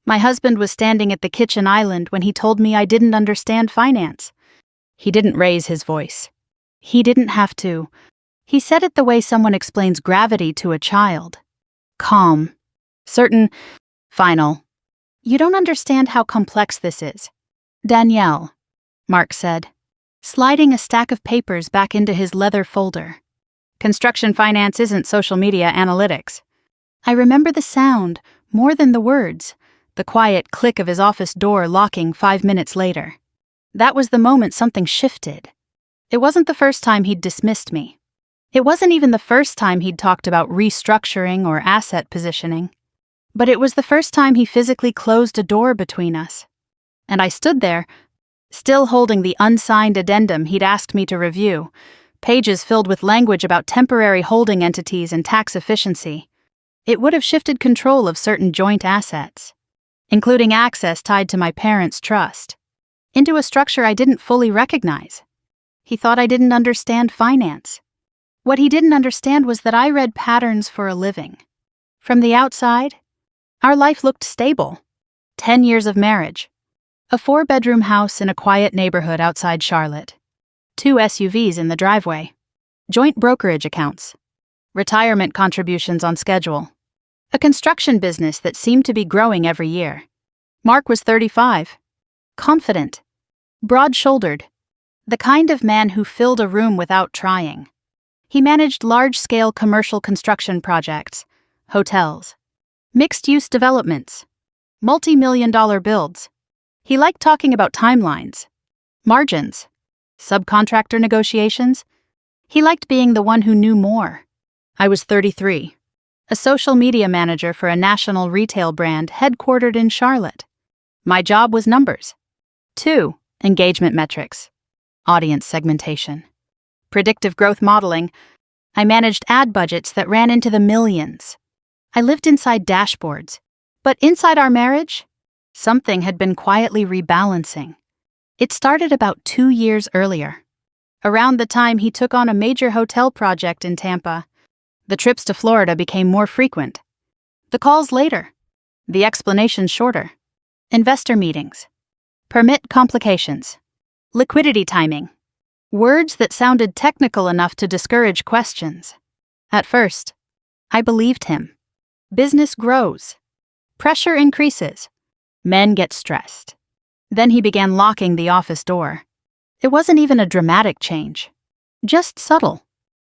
My husband was standing at the kitchen island when he told me I didn't understand finance. He didn't raise his voice. He didn't have to. He said it the way someone explains gravity to a child. Calm. Certain. Final. You don't understand how complex this is. Danielle, Mark said, sliding a stack of papers back into his leather folder. Construction finance isn't social media analytics. I remember the sound, more than the words, the quiet click of his office door locking 5 minutes later. That was the moment something shifted. It wasn't the first time he'd dismissed me. It wasn't even the first time he'd talked about restructuring or asset positioning. But it was the first time he physically closed a door between us. And I stood there, still holding the unsigned addendum he'd asked me to review, pages filled with language about temporary holding entities and tax efficiency. It would have shifted control of certain joint assets, including access tied to my parents' trust, into a structure I didn't fully recognize. He thought I didn't understand finance. What he didn't understand was that I read patterns for a living. From the outside, our life looked stable. 10 years of marriage. A 4-bedroom house in a quiet neighborhood outside Charlotte. 2 SUVs in the driveway. Joint brokerage accounts. Retirement contributions on schedule. A construction business that seemed to be growing every year. Mark was 35. Confident. Broad-shouldered. The kind of man who filled a room without trying. He managed large-scale commercial construction projects, hotels, mixed-use developments, multi-million-dollar builds. He liked talking about timelines, margins, subcontractor negotiations. He liked being the one who knew more. I was 33, a social media manager for a national retail brand headquartered in Charlotte. My job was numbers. 2, engagement metrics, audience segmentation, predictive growth modeling. I managed ad budgets that ran into the millions. I lived inside dashboards. But inside our marriage, something had been quietly rebalancing. It started about 2 years earlier. Around the time he took on a major hotel project in Tampa, the trips to Florida became more frequent. The calls later. The explanations shorter. Investor meetings. Permit complications. Liquidity timing. Words that sounded technical enough to discourage questions. At first, I believed him. Business grows. Pressure increases. Men get stressed. Then he began locking the office door. It wasn't even a dramatic change. Just subtle.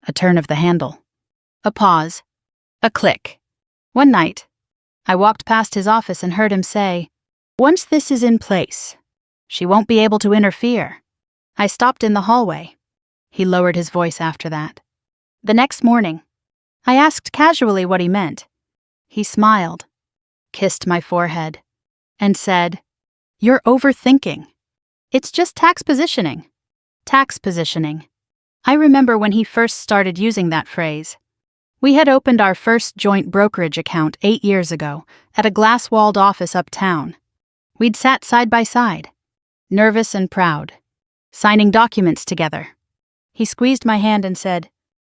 A turn of the handle. A pause. A click. One night, I walked past his office and heard him say, "Once this is in place, she won't be able to interfere." I stopped in the hallway. He lowered his voice after that. The next morning, I asked casually what he meant. He smiled, kissed my forehead, and said, "You're overthinking. It's just tax positioning." Tax positioning. I remember when he first started using that phrase. We had opened our first joint brokerage account 8 years ago at a glass-walled office uptown. We'd sat side by side, nervous and proud, signing documents together. He squeezed my hand and said,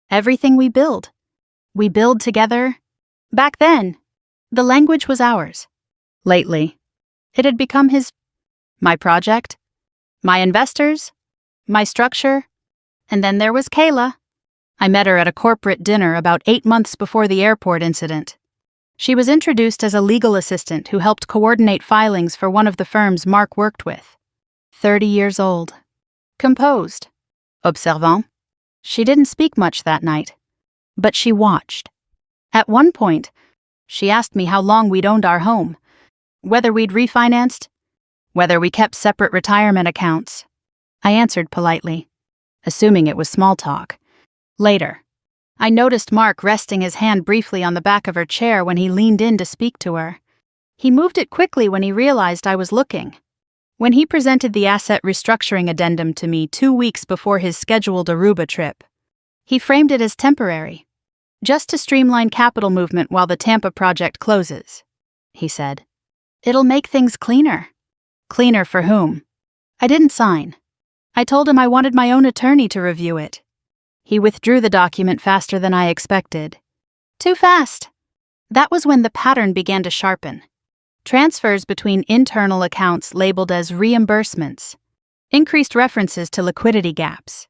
"Everything we build together." Back then, the language was ours. Lately, it had become my project, my investors, my structure, and then there was Kayla. I met her at a corporate dinner about 8 months before the airport incident. She was introduced as a legal assistant who helped coordinate filings for one of the firms Mark worked with. 30 years old. Composed. Observant. She didn't speak much that night, but she watched. At one point, she asked me how long we'd owned our home, whether we'd refinanced, whether we kept separate retirement accounts. I answered politely, assuming it was small talk. Later, I noticed Mark resting his hand briefly on the back of her chair when he leaned in to speak to her. He moved it quickly when he realized I was looking. When he presented the asset restructuring addendum to me 2 weeks before his scheduled Aruba trip, he framed it as temporary, just to streamline capital movement while the Tampa project closes. He said, "It'll make things cleaner." Cleaner for whom? I didn't sign. I told him I wanted my own attorney to review it. He withdrew the document faster than I expected. Too fast. That was when the pattern began to sharpen. transfers between internal accounts labeled as reimbursements, increased references to liquidity gaps,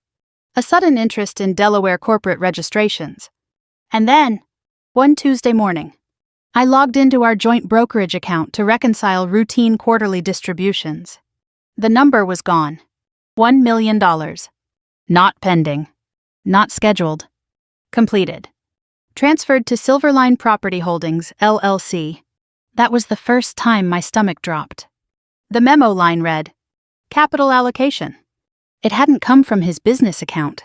a sudden interest in Delaware corporate registrations. And then, one Tuesday morning, I logged into our joint brokerage account to reconcile routine quarterly distributions. The number was gone. $1 million. Not pending. Not scheduled. Completed. Transferred to Silverline Property Holdings, LLC. That was the first time my stomach dropped. The memo line read, Capital allocation. It hadn't come from his business account.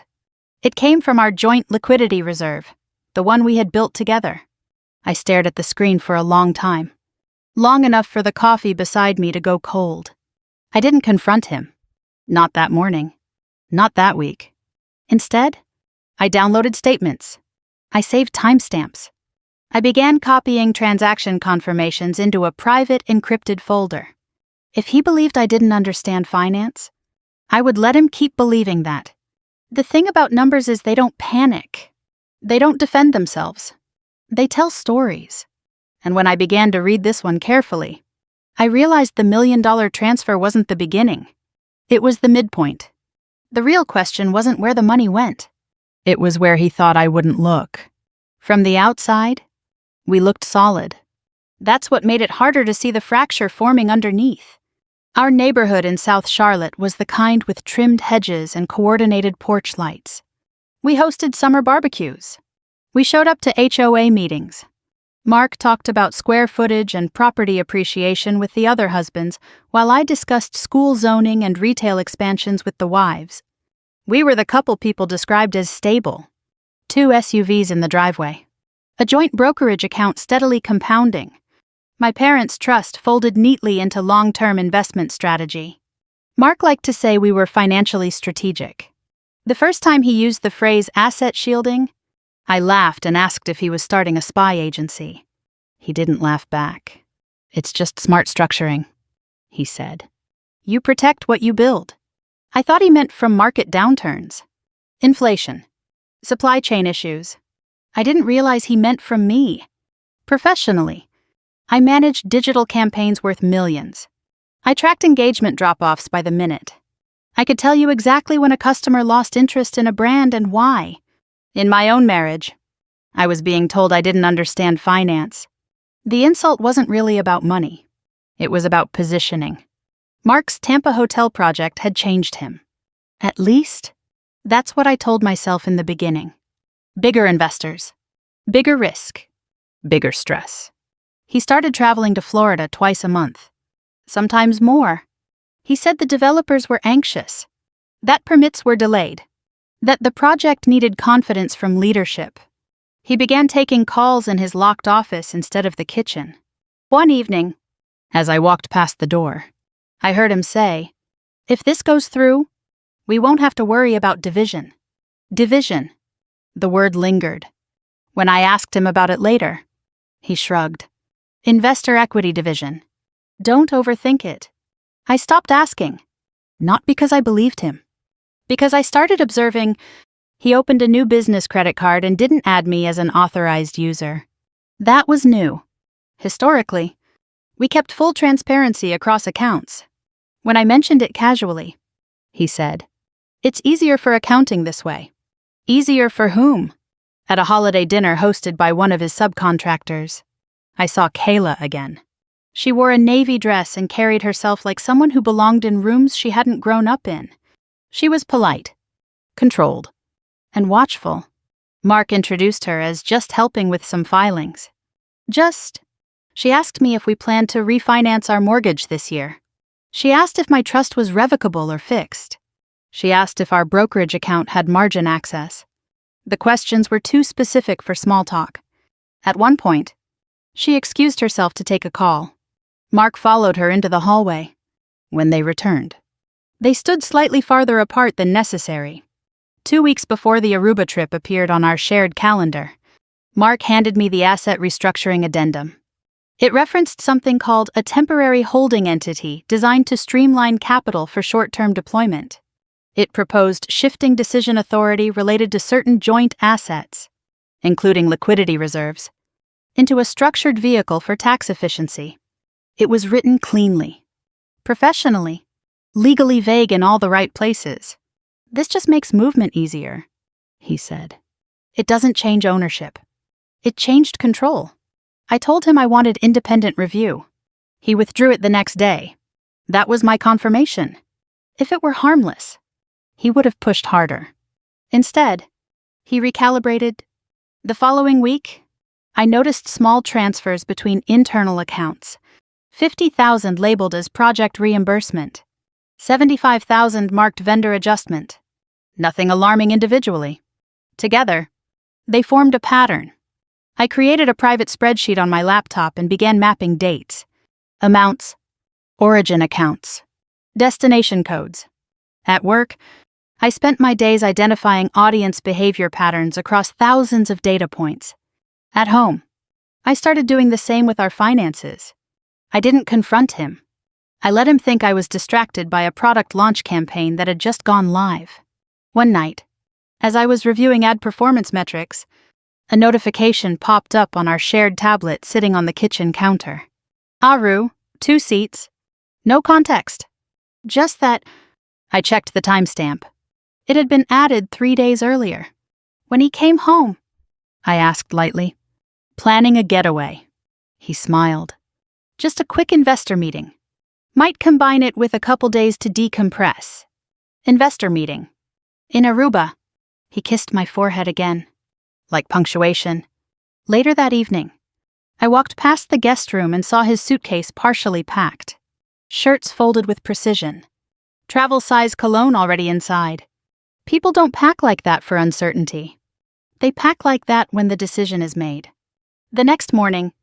It came from our joint liquidity reserve, the one we had built together. I stared at the screen for a long time. Long enough for the coffee beside me to go cold. I didn't confront him. Not that morning. Not that week. Instead, I downloaded statements. I saved timestamps. I began copying transaction confirmations into a private encrypted folder. If he believed I didn't understand finance, I would let him keep believing that. The thing about numbers is they don't panic. They don't defend themselves. They tell stories. And when I began to read this one carefully, I realized the $1 million transfer wasn't the beginning. It was the midpoint. The real question wasn't where the money went. It was where he thought I wouldn't look. From the outside, we looked solid. That's what made it harder to see the fracture forming underneath. Our neighborhood in South Charlotte was the kind with trimmed hedges and coordinated porch lights. We hosted summer barbecues. We showed up to HOA meetings. Mark talked about square footage and property appreciation with the other husbands, while I discussed school zoning and retail expansions with the wives. We were the couple people described as stable. 2 SUVs in the driveway. A joint brokerage account steadily compounding. My parents' trust folded neatly into long-term investment strategy. Mark liked to say we were financially strategic. The first time he used the phrase asset shielding, I laughed and asked if he was starting a spy agency. He didn't laugh back. It's just smart structuring, he said. You protect what you build. I thought he meant from market downturns. Inflation. Supply chain issues. I didn't realize he meant from me. Professionally. I managed digital campaigns worth millions. I tracked engagement drop-offs by the minute. I could tell you exactly when a customer lost interest in a brand and why. In my own marriage, I was being told I didn't understand finance. The insult wasn't really about money. It was about positioning. Mark's Tampa hotel project had changed him. At least, that's what I told myself in the beginning. Bigger investors. Bigger risk. Bigger stress. He started traveling to Florida twice a month. Sometimes more. He said the developers were anxious. That permits were delayed. That the project needed confidence from leadership. He began taking calls in his locked office instead of the kitchen. One evening, as I walked past the door, I heard him say, "If this goes through, we won't have to worry about division." Division. The word lingered. When I asked him about it later, he shrugged. Investor equity division. Don't overthink it. I stopped asking. Not because I believed him. Because I started observing, he opened a new business credit card and didn't add me as an authorized user. That was new. Historically, we kept full transparency across accounts. When I mentioned it casually, he said, "It's easier for accounting this way." Easier for whom? At a holiday dinner hosted by one of his subcontractors, I saw Kayla again. She wore a navy dress and carried herself like someone who belonged in rooms she hadn't grown up in. She was polite, controlled, and watchful. Mark introduced her as just helping with some filings. She asked me if we planned to refinance our mortgage this year. She asked if my trust was revocable or fixed. She asked if our brokerage account had margin access. The questions were too specific for small talk. At one point, she excused herself to take a call. Mark followed her into the hallway. When they returned, they stood slightly farther apart than necessary. 2 weeks before the Aruba trip appeared on our shared calendar, Mark handed me the asset restructuring addendum. It referenced something called a temporary holding entity designed to streamline capital for short-term deployment. It proposed shifting decision authority related to certain joint assets, including liquidity reserves, into a structured vehicle for tax efficiency. It was written cleanly, professionally, legally vague in all the right places. "This just makes movement easier," he said. "It doesn't change ownership. It changed control." I told him I wanted independent review. He withdrew it the next day. That was my confirmation. If it were harmless, he would have pushed harder. Instead, he recalibrated. The following week, I noticed small transfers between internal accounts. 50,000 labeled as project reimbursement. 75,000 marked vendor adjustment. Nothing alarming individually. Together, they formed a pattern. I created a private spreadsheet on my laptop and began mapping dates, amounts, origin accounts, destination codes. At work, I spent my days identifying audience behavior patterns across thousands of data points. At home, I started doing the same with our finances. I didn't confront him. I let him think I was distracted by a product launch campaign that had just gone live. One night, as I was reviewing ad performance metrics, a notification popped up on our shared tablet sitting on the kitchen counter. Aru, 2 seats. No context. Just that I checked the timestamp. It had been added 3 days earlier. When he came home, I asked lightly. "Planning a getaway." He smiled. "Just a quick investor meeting. Might combine it with a couple days to decompress." Investor meeting. In Aruba. He kissed my forehead again. Like punctuation. Later that evening, I walked past the guest room and saw his suitcase partially packed. Shirts folded with precision. Travel-size cologne already inside. People don't pack like that for uncertainty. They pack like that when the decision is made. The next morning,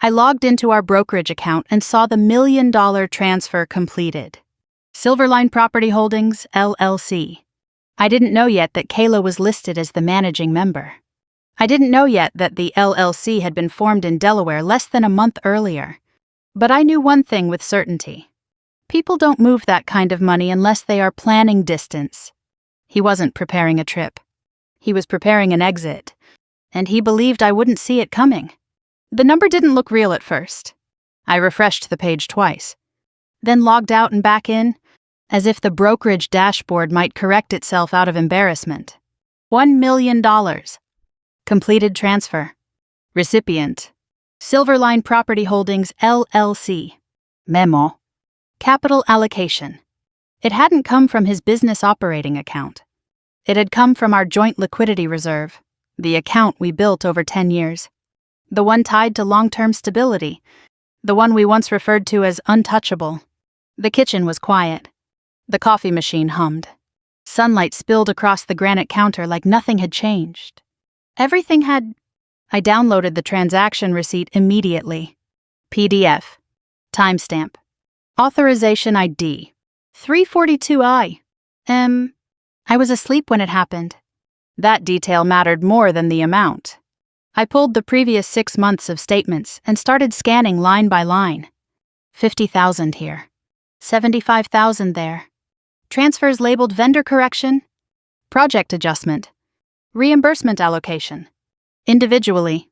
I logged into our brokerage account and saw the $1 million transfer completed. Silverline Property Holdings, LLC. I didn't know yet that Kayla was listed as the managing member. I didn't know yet that the LLC had been formed in Delaware less than a month earlier. But I knew one thing with certainty. People don't move that kind of money unless they are planning distance. He wasn't preparing a trip. He was preparing an exit. And he believed I wouldn't see it coming. The number didn't look real at first. I refreshed the page twice. Then logged out and back in, as if the brokerage dashboard might correct itself out of embarrassment. $1 million. Completed transfer. Recipient. Silverline Property Holdings, LLC. Memo. Capital allocation. It hadn't come from his business operating account. It had come from our joint liquidity reserve, the account we built over 10 years. The one tied to long-term stability. The one we once referred to as untouchable. The kitchen was quiet. The coffee machine hummed. Sunlight spilled across the granite counter like nothing had changed. Everything had... I downloaded the transaction receipt immediately. PDF. Timestamp. Authorization ID. 342I. I was asleep when it happened. That detail mattered more than the amount. I pulled the previous 6 months of statements and started scanning line by line. 50,000 here. 75,000 there. Transfers labeled vendor correction, project adjustment, reimbursement allocation. Individually,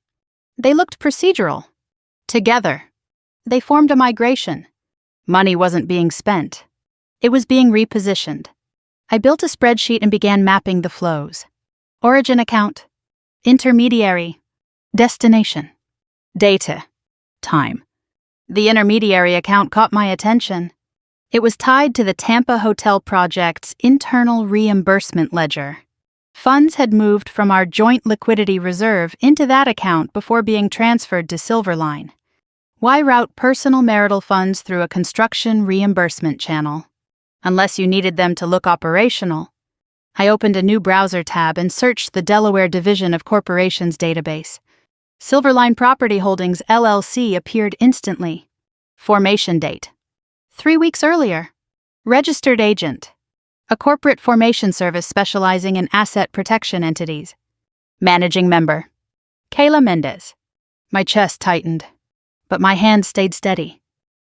they looked procedural. Together, they formed a migration. Money wasn't being spent. It was being repositioned. I built a spreadsheet and began mapping the flows. Origin account, intermediary, destination, data, time. The intermediary account caught my attention. It was tied to the Tampa Hotel Project's internal reimbursement ledger. Funds had moved from our joint liquidity reserve into that account before being transferred to Silverline. Why route personal marital funds through a construction reimbursement channel? Unless you needed them to look operational. I opened a new browser tab and searched the Delaware Division of Corporations database. Silverline Property Holdings, LLC appeared instantly. Formation date. 3 weeks earlier. Registered agent. A corporate formation service specializing in asset protection entities. Managing member. Kayla Mendez. My chest tightened, but my hand stayed steady.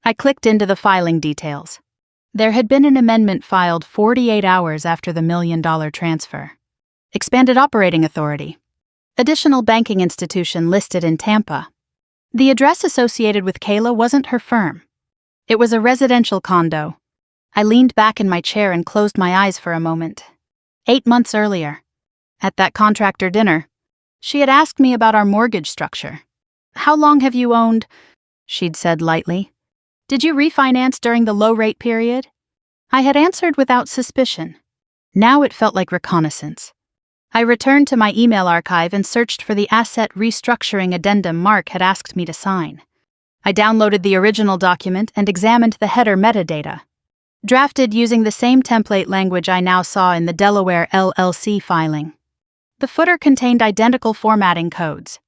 I clicked into the filing details. There had been an amendment filed 48 hours after the $1 million transfer. Expanded operating authority. Additional banking institution listed in Tampa. The address associated with Kayla wasn't her firm. It was a residential condo. I leaned back in my chair and closed my eyes for a moment. 8 months earlier, at that contractor dinner, she had asked me about our mortgage structure. "How long have you owned?" she'd said lightly. "Did you refinance during the low-rate period?" I had answered without suspicion. Now it felt like reconnaissance. I returned to my email archive and searched for the asset restructuring addendum Mark had asked me to sign. I downloaded the original document and examined the header metadata. Drafted using the same template language I now saw in the Delaware LLC filing. The footer contained identical formatting codes.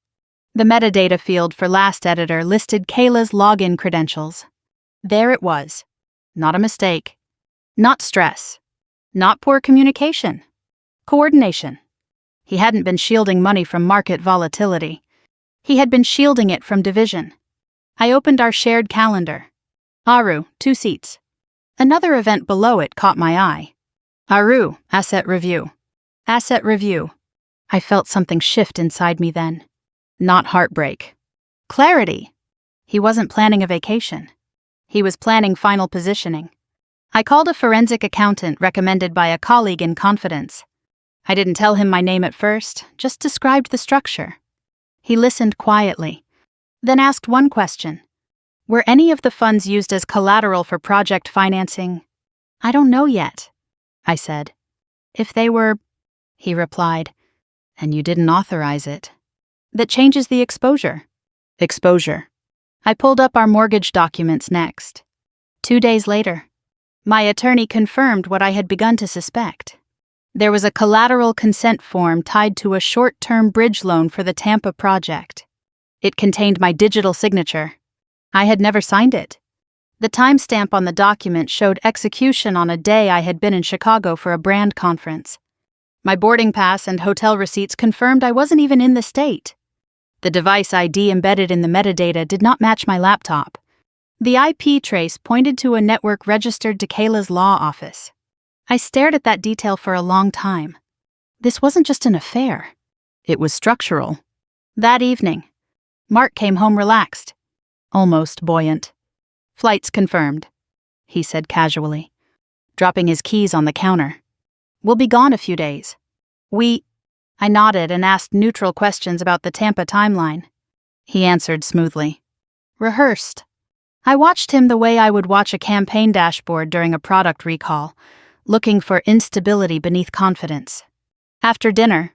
The metadata field for last editor listed Kayla's login credentials. There it was. Not a mistake. Not stress. Not poor communication. Coordination. He hadn't been shielding money from market volatility. He had been shielding it from division. I opened our shared calendar. Aru, 2 seats. Another event below it caught my eye. Aru, asset review. Asset review. I felt something shift inside me then. Not heartbreak. Clarity. He wasn't planning a vacation. He was planning final positioning. I called a forensic accountant recommended by a colleague in confidence. I didn't tell him my name at first, just described the structure. He listened quietly, then asked one question. Were any of the funds used as collateral for project financing? I don't know yet, I said. If they were, he replied, and you didn't authorize it. That changes the exposure. Exposure. I pulled up our mortgage documents next. 2 days later, my attorney confirmed what I had begun to suspect. There was a collateral consent form tied to a short-term bridge loan for the Tampa project. It contained my digital signature. I had never signed it. The timestamp on the document showed execution on a day I had been in Chicago for a brand conference. My boarding pass and hotel receipts confirmed I wasn't even in the state. The device ID embedded in the metadata did not match my laptop. The IP trace pointed to a network registered to Kayla's law office. I stared at that detail for a long time. This wasn't just an affair. It was structural. That evening, Mark came home relaxed, almost buoyant. "Flights confirmed," he said casually, dropping his keys on the counter. "We'll be gone a few days." I nodded and asked neutral questions about the Tampa timeline. He answered smoothly. "Rehearsed." I watched him the way I would watch a campaign dashboard during a product recall, looking for instability beneath confidence. After dinner,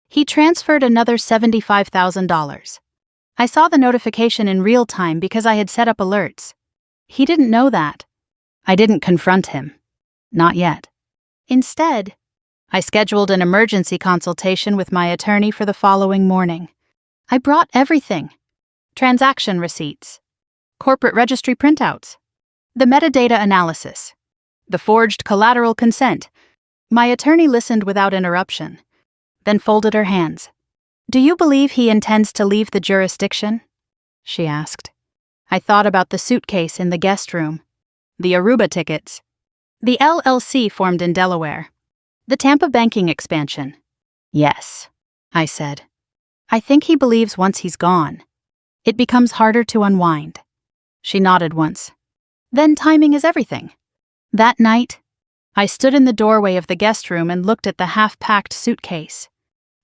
he transferred another $75,000. I saw the notification in real time because I had set up alerts. He didn't know that. I didn't confront him. Not yet. Instead, I scheduled an emergency consultation with my attorney for the following morning. I brought everything. Transaction receipts, corporate registry printouts, the metadata analysis, the forged collateral consent. My attorney listened without interruption, then folded her hands. "Do you believe he intends to leave the jurisdiction?" she asked. I thought about the suitcase in the guest room, the Aruba tickets, the LLC formed in Delaware, the Tampa banking expansion. "Yes," I said. "I think he believes once he's gone, it becomes harder to unwind." She nodded once. "Then timing is everything." That night, I stood in the doorway of the guest room and looked at the half-packed suitcase.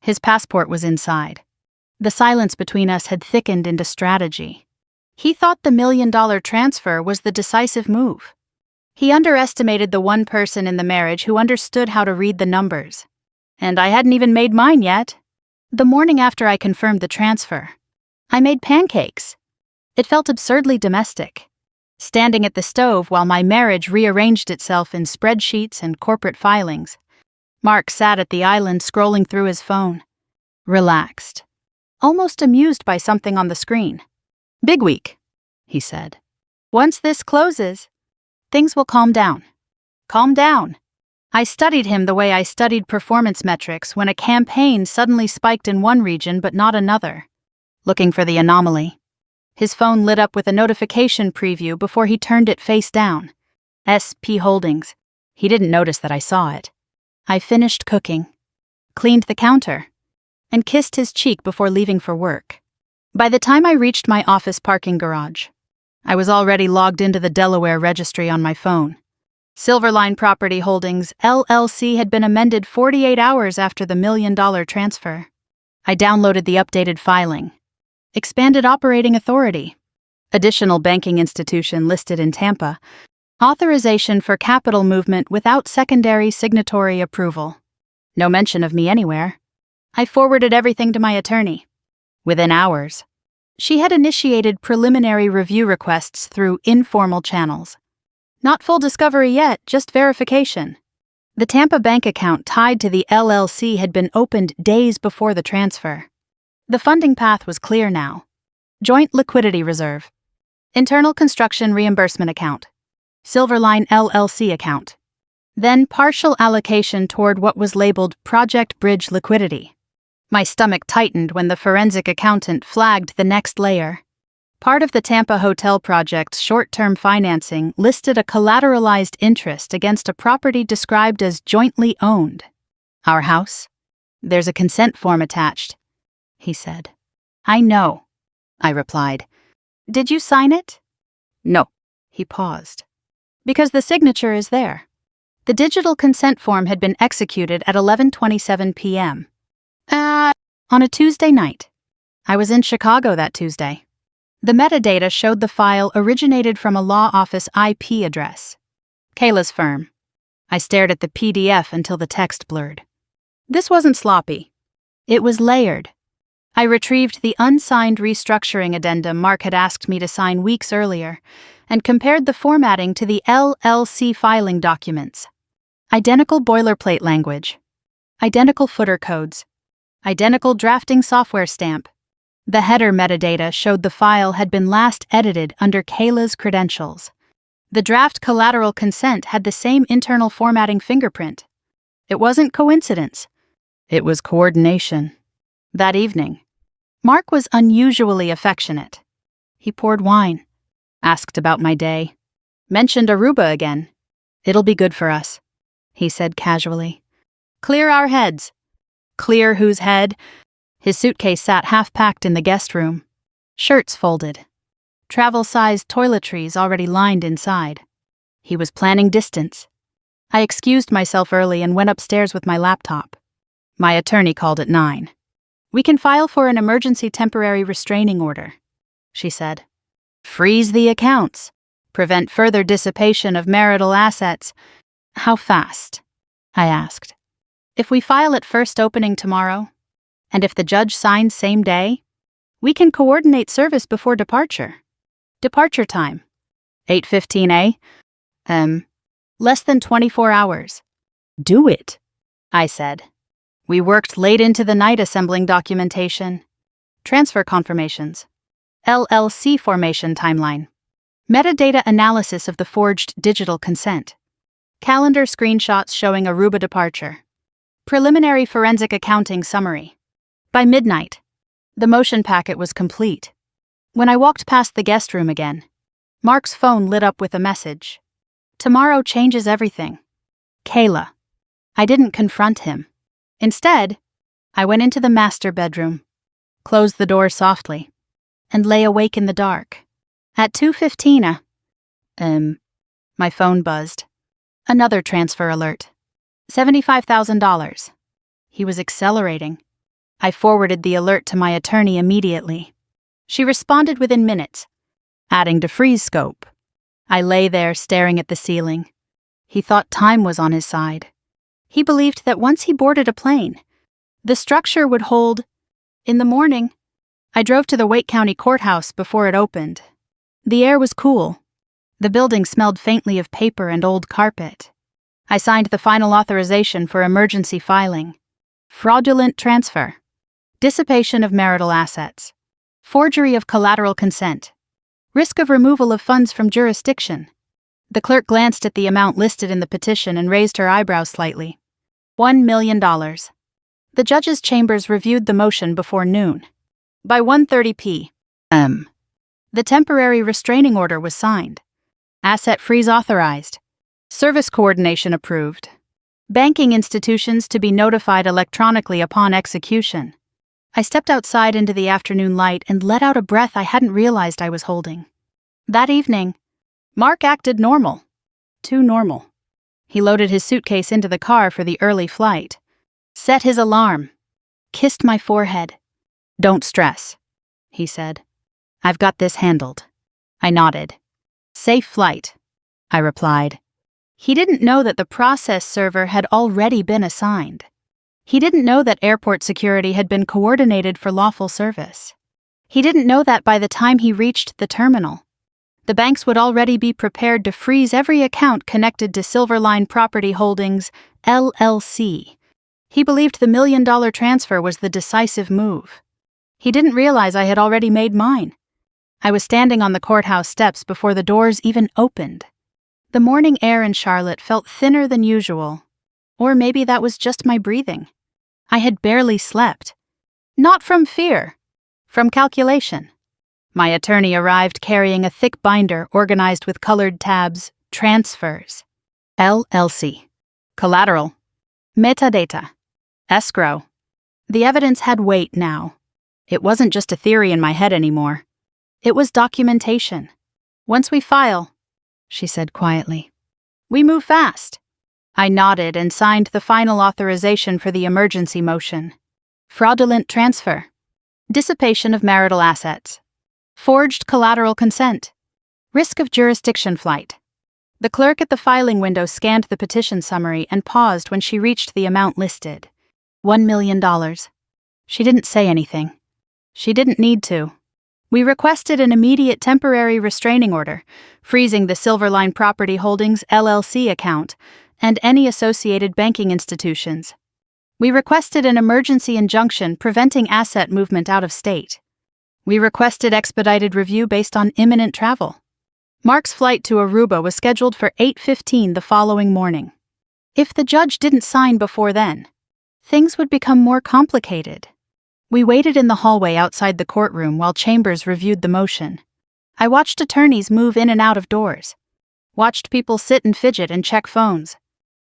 His passport was inside. The silence between us had thickened into strategy. He thought the $1 million transfer was the decisive move. He underestimated the one person in the marriage who understood how to read the numbers. And I hadn't even made mine yet. The morning after I confirmed the transfer, I made pancakes. It felt absurdly domestic. Standing at the stove while my marriage rearranged itself in spreadsheets and corporate filings, Mark sat at the island scrolling through his phone. Relaxed. Almost amused by something on the screen. "Big week," he said. "Once this closes, things will calm down." Calm down. I studied him the way I studied performance metrics when a campaign suddenly spiked in one region but not another. Looking for the anomaly. His phone lit up with a notification preview before he turned it face down. SP Holdings. He didn't notice that I saw it. I finished cooking, cleaned the counter, and kissed his cheek before leaving for work. By the time I reached my office parking garage, I was already logged into the Delaware registry on my phone. Silverline Property Holdings, LLC had been amended 48 hours after the $1 million transfer. I downloaded the updated filing. Expanded operating authority. Additional banking institution listed in Tampa. Authorization for capital movement without secondary signatory approval. No mention of me anywhere. I forwarded everything to my attorney. Within hours, she had initiated preliminary review requests through informal channels. Not full discovery yet, just verification. The Tampa bank account tied to the LLC had been opened days before the transfer. The funding path was clear now. Joint liquidity reserve. Internal construction reimbursement account. Silverline LLC account. Then partial allocation toward what was labeled Project Bridge liquidity. My stomach tightened when the forensic accountant flagged the next layer. Part of the Tampa hotel project's short-term financing listed a collateralized interest against a property described as jointly owned. Our house? There's a consent form attached, he said. I know, I replied. Did you sign it? No, he paused. Because the signature is there. The digital consent form had been executed at 11:27 p.m. On a Tuesday night. I was in Chicago that Tuesday. The metadata showed the file originated from a law office IP address. Kayla's firm. I stared at the PDF until the text blurred. This wasn't sloppy. It was layered. I retrieved the unsigned restructuring addendum Mark had asked me to sign weeks earlier and compared the formatting to the LLC filing documents. Identical boilerplate language. Identical footer codes. Identical drafting software stamp. The header metadata showed the file had been last edited under Kayla's credentials. The draft collateral consent had the same internal formatting fingerprint. It wasn't coincidence. It was coordination. That evening, Mark was unusually affectionate. He poured wine, asked about my day, mentioned Aruba again. It'll be good for us, he said casually. Clear our heads. Clear whose head? His suitcase sat half-packed in the guest room. Shirts folded. Travel-sized toiletries already lined inside. He was planning distance. I excused myself early and went upstairs with my laptop. My attorney called at 9. We can file for an emergency temporary restraining order, she said. Freeze the accounts. Prevent further dissipation of marital assets. How fast? I asked. If we file at first opening tomorrow, and if the judge signs same day, we can coordinate service before departure. Departure time. 8:15 a.m. Less than 24 hours. Do it, I said. We worked late into the night assembling documentation. Transfer confirmations. LLC formation timeline. Metadata analysis of the forged digital consent. Calendar screenshots showing Aruba departure. Preliminary forensic accounting summary. By midnight, the motion packet was complete. When I walked past the guest room again, Mark's phone lit up with a message. Tomorrow changes everything. Kayla. I didn't confront him. Instead, I went into the master bedroom, closed the door softly, and lay awake in the dark. At 2:15 my phone buzzed. Another transfer alert. $75,000. He was accelerating. I forwarded the alert to my attorney immediately. She responded within minutes, adding to freeze scope. I lay there staring at the ceiling. He thought time was on his side. He believed that once he boarded a plane, the structure would hold. In the morning, I drove to the Wake County Courthouse before it opened. The air was cool. The building smelled faintly of paper and old carpet. I signed the final authorization for emergency filing. Fraudulent transfer. Dissipation of marital assets. Forgery of collateral consent. Risk of removal of funds from jurisdiction. The clerk glanced at the amount listed in the petition and raised her eyebrows slightly. $1 million. The judge's chambers reviewed the motion before noon. By 1:30 p.m., the temporary restraining order was signed. Asset freeze authorized. Service coordination approved. Banking institutions to be notified electronically upon execution. I stepped outside into the afternoon light and let out a breath I hadn't realized I was holding. That evening, Mark acted normal. Too normal. He loaded his suitcase into the car for the early flight, set his alarm, kissed my forehead. "Don't stress," he said. "I've got this handled." I nodded. "Safe flight," I replied. He didn't know that the process server had already been assigned. He didn't know that airport security had been coordinated for lawful service. He didn't know that by the time he reached the terminal, the banks would already be prepared to freeze every account connected to Silverline Property Holdings, LLC. He believed the $1 million transfer was the decisive move. He didn't realize I had already made mine. I was standing on the courthouse steps before the doors even opened. The morning air in Charlotte felt thinner than usual. Or maybe that was just my breathing. I had barely slept. Not from fear, from calculation. My attorney arrived carrying a thick binder organized with colored tabs, transfers. LLC. Collateral. Metadata. Escrow. The evidence had weight now. It wasn't just a theory in my head anymore. It was documentation. "Once we file," she said quietly, "we move fast." I nodded and signed the final authorization for the emergency motion. Fraudulent transfer. Dissipation of marital assets. Forged collateral consent. Risk of jurisdiction flight. The clerk at the filing window scanned the petition summary and paused when she reached the amount listed. $1 million. She didn't say anything. She didn't need to. We requested an immediate temporary restraining order, freezing the Silverline Property Holdings LLC account and any associated banking institutions. We requested an emergency injunction preventing asset movement out of state. We requested expedited review based on imminent travel. Mark's flight to Aruba was scheduled for 8:15 the following morning. If the judge didn't sign before then, things would become more complicated. We waited in the hallway outside the courtroom while Chambers reviewed the motion. I watched attorneys move in and out of doors. Watched people sit and fidget and check phones.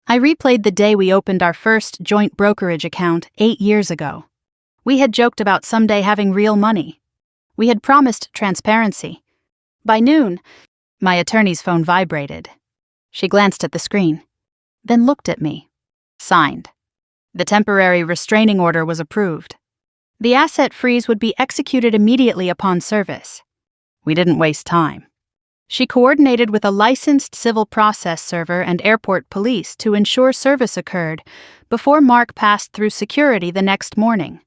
I replayed the day we opened our first joint brokerage account 8 years ago. We had joked about someday having real money. We had promised transparency. By noon, my attorney's phone vibrated. She glanced at the screen, then looked at me. Signed. The temporary restraining order was approved. The asset freeze would be executed immediately upon service. We didn't waste time. She coordinated with a licensed civil process server and airport police to ensure service occurred before Mark passed through security the next morning.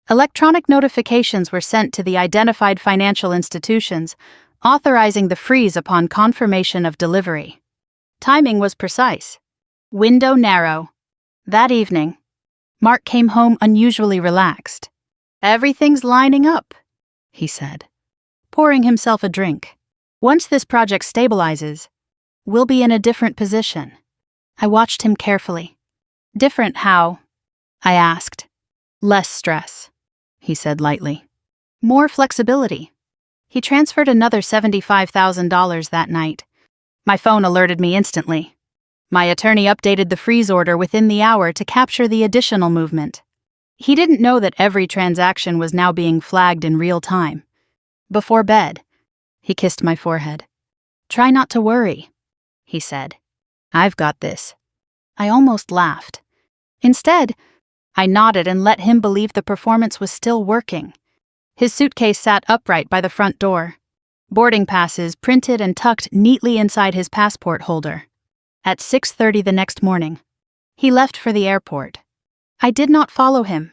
Electronic notifications were sent to the identified financial institutions, authorizing the freeze upon confirmation of delivery. Timing was precise. Window narrow. That evening, Mark came home unusually relaxed. "Everything's lining up," he said, pouring himself a drink. "Once this project stabilizes, we'll be in a different position." I watched him carefully. "Different how?" I asked. "Less stress," he said lightly. "More flexibility." He transferred another $75,000 that night. My phone alerted me instantly. My attorney updated the freeze order within the hour to capture the additional movement. He didn't know that every transaction was now being flagged in real time. Before bed, he kissed my forehead. "Try not to worry," he said. "I've got this." I almost laughed. Instead, I nodded and let him believe the performance was still working. His suitcase sat upright by the front door. Boarding passes printed and tucked neatly inside his passport holder. At 6:30 the next morning, he left for the airport. I did not follow him.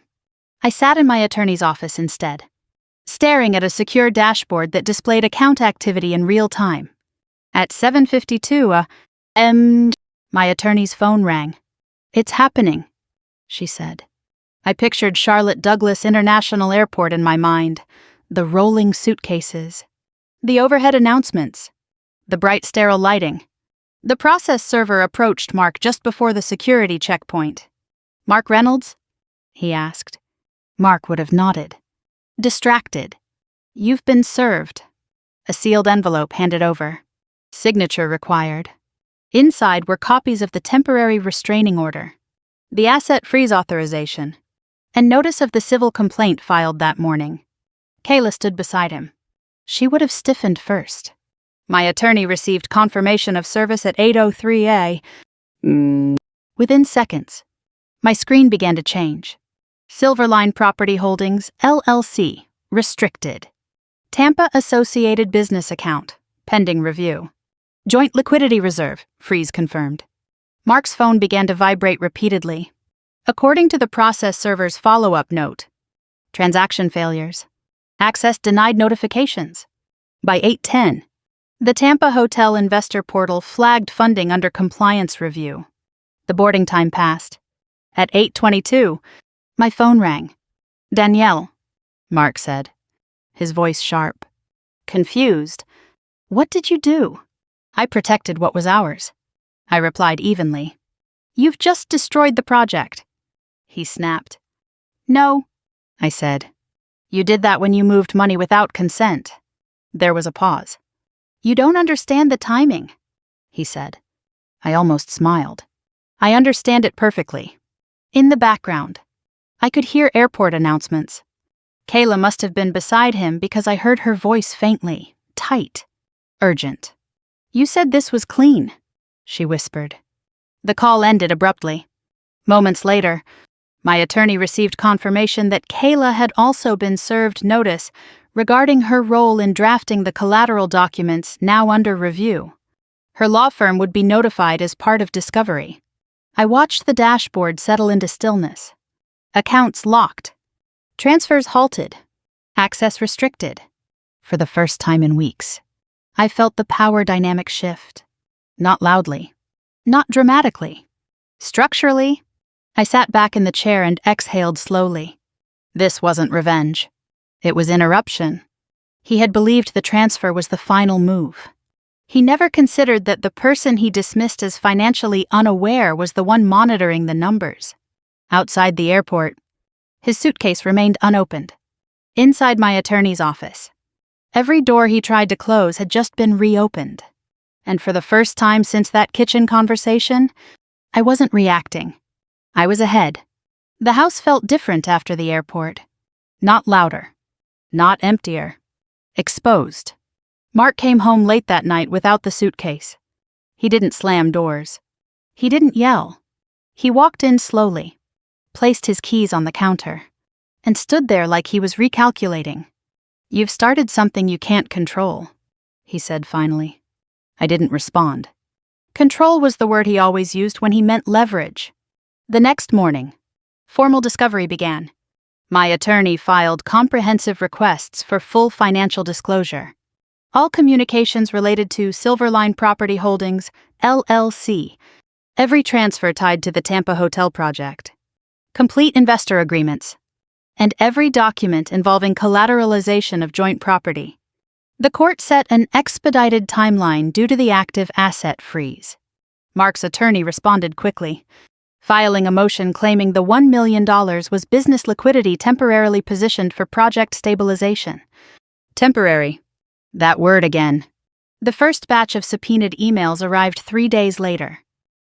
I sat in my attorney's office instead, staring at a secure dashboard that displayed account activity in real time. At 7:52, my attorney's phone rang. "It's happening," she said. I pictured Charlotte Douglas International Airport in my mind, the rolling suitcases, the overhead announcements, the bright sterile lighting. The process server approached Mark just before the security checkpoint. "Mark Reynolds?" he asked. Mark would have nodded. Distracted. "You've been served." A sealed envelope handed over. Signature required. Inside were copies of the temporary restraining order, the asset freeze authorization, and notice of the civil complaint filed that morning. Kayla stood beside him. She would have stiffened first. My attorney received confirmation of service at 8:03 a.m. Within seconds, my screen began to change. Silverline Property Holdings, LLC, restricted. Tampa Associated Business Account, pending review. Joint Liquidity Reserve, freeze confirmed. Mark's phone began to vibrate repeatedly. According to the process server's follow-up note, transaction failures. Access denied notifications. By 8:10, the Tampa Hotel Investor Portal flagged funding under compliance review. The boarding time passed. At 8:22, my phone rang. "Danielle," Mark said, his voice sharp. Confused. "What did you do?" "I protected what was ours," I replied evenly. "You've just destroyed the project," he snapped. "No," I said. "You did that when you moved money without consent." There was a pause. "You don't understand the timing," he said. I almost smiled. "I understand it perfectly." In the background, I could hear airport announcements. Kayla must have been beside him because I heard her voice faintly, tight, urgent. "You said this was clean," she whispered. The call ended abruptly. Moments later, my attorney received confirmation that Kayla had also been served notice regarding her role in drafting the collateral documents now under review. Her law firm would be notified as part of discovery. I watched the dashboard settle into stillness. Accounts locked. Transfers halted. Access restricted. For the first time in weeks, I felt the power dynamic shift. Not loudly. Not dramatically. Structurally, I sat back in the chair and exhaled slowly. This wasn't revenge. It was interruption. He had believed the transfer was the final move. He never considered that the person he dismissed as financially unaware was the one monitoring the numbers. Outside the airport, his suitcase remained unopened. Inside my attorney's office, every door he tried to close had just been reopened. And for the first time since that kitchen conversation, I wasn't reacting. I was ahead. The house felt different after the airport. Not louder. Not emptier. Exposed. Mark came home late that night without the suitcase. He didn't slam doors. He didn't yell. He walked in slowly, placed his keys on the counter, and stood there like he was recalculating. "You've started something you can't control," he said finally. I didn't respond. Control was the word he always used when he meant leverage. The next morning, formal discovery began. My attorney filed comprehensive requests for full financial disclosure. All communications related to Silverline Property Holdings, LLC, every transfer tied to the Tampa Hotel project, complete investor agreements, and every document involving collateralization of joint property. The court set an expedited timeline due to the active asset freeze. Mark's attorney responded quickly, filing a motion claiming the $1 million was business liquidity temporarily positioned for project stabilization. Temporary. That word again. The first batch of subpoenaed emails arrived 3 days later.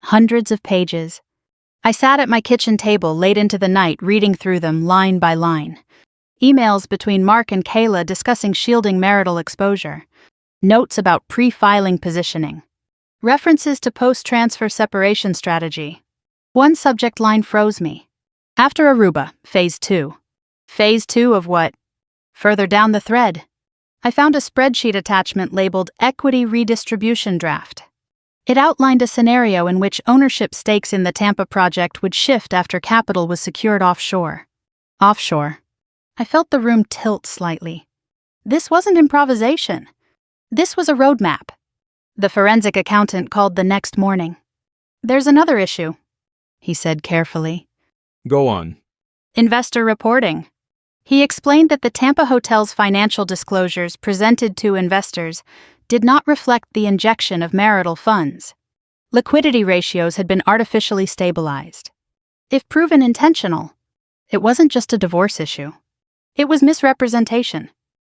Hundreds of pages. I sat at my kitchen table late into the night reading through them line by line. Emails between Mark and Kayla discussing shielding marital exposure. Notes about pre-filing positioning. References to post-transfer separation strategy. One subject line froze me. After Aruba, Phase 2. Phase 2 of what? Further down the thread, I found a spreadsheet attachment labeled Equity Redistribution Draft. It outlined a scenario in which ownership stakes in the Tampa project would shift after capital was secured offshore. Offshore. I felt the room tilt slightly. This wasn't improvisation. This was a roadmap. The forensic accountant called the next morning. "There's another issue," he said carefully. Go on. "Investor reporting." He explained that the Tampa Hotel's financial disclosures presented to investors did not reflect the injection of marital funds. Liquidity ratios had been artificially stabilized. If proven intentional, it wasn't just a divorce issue. It was misrepresentation.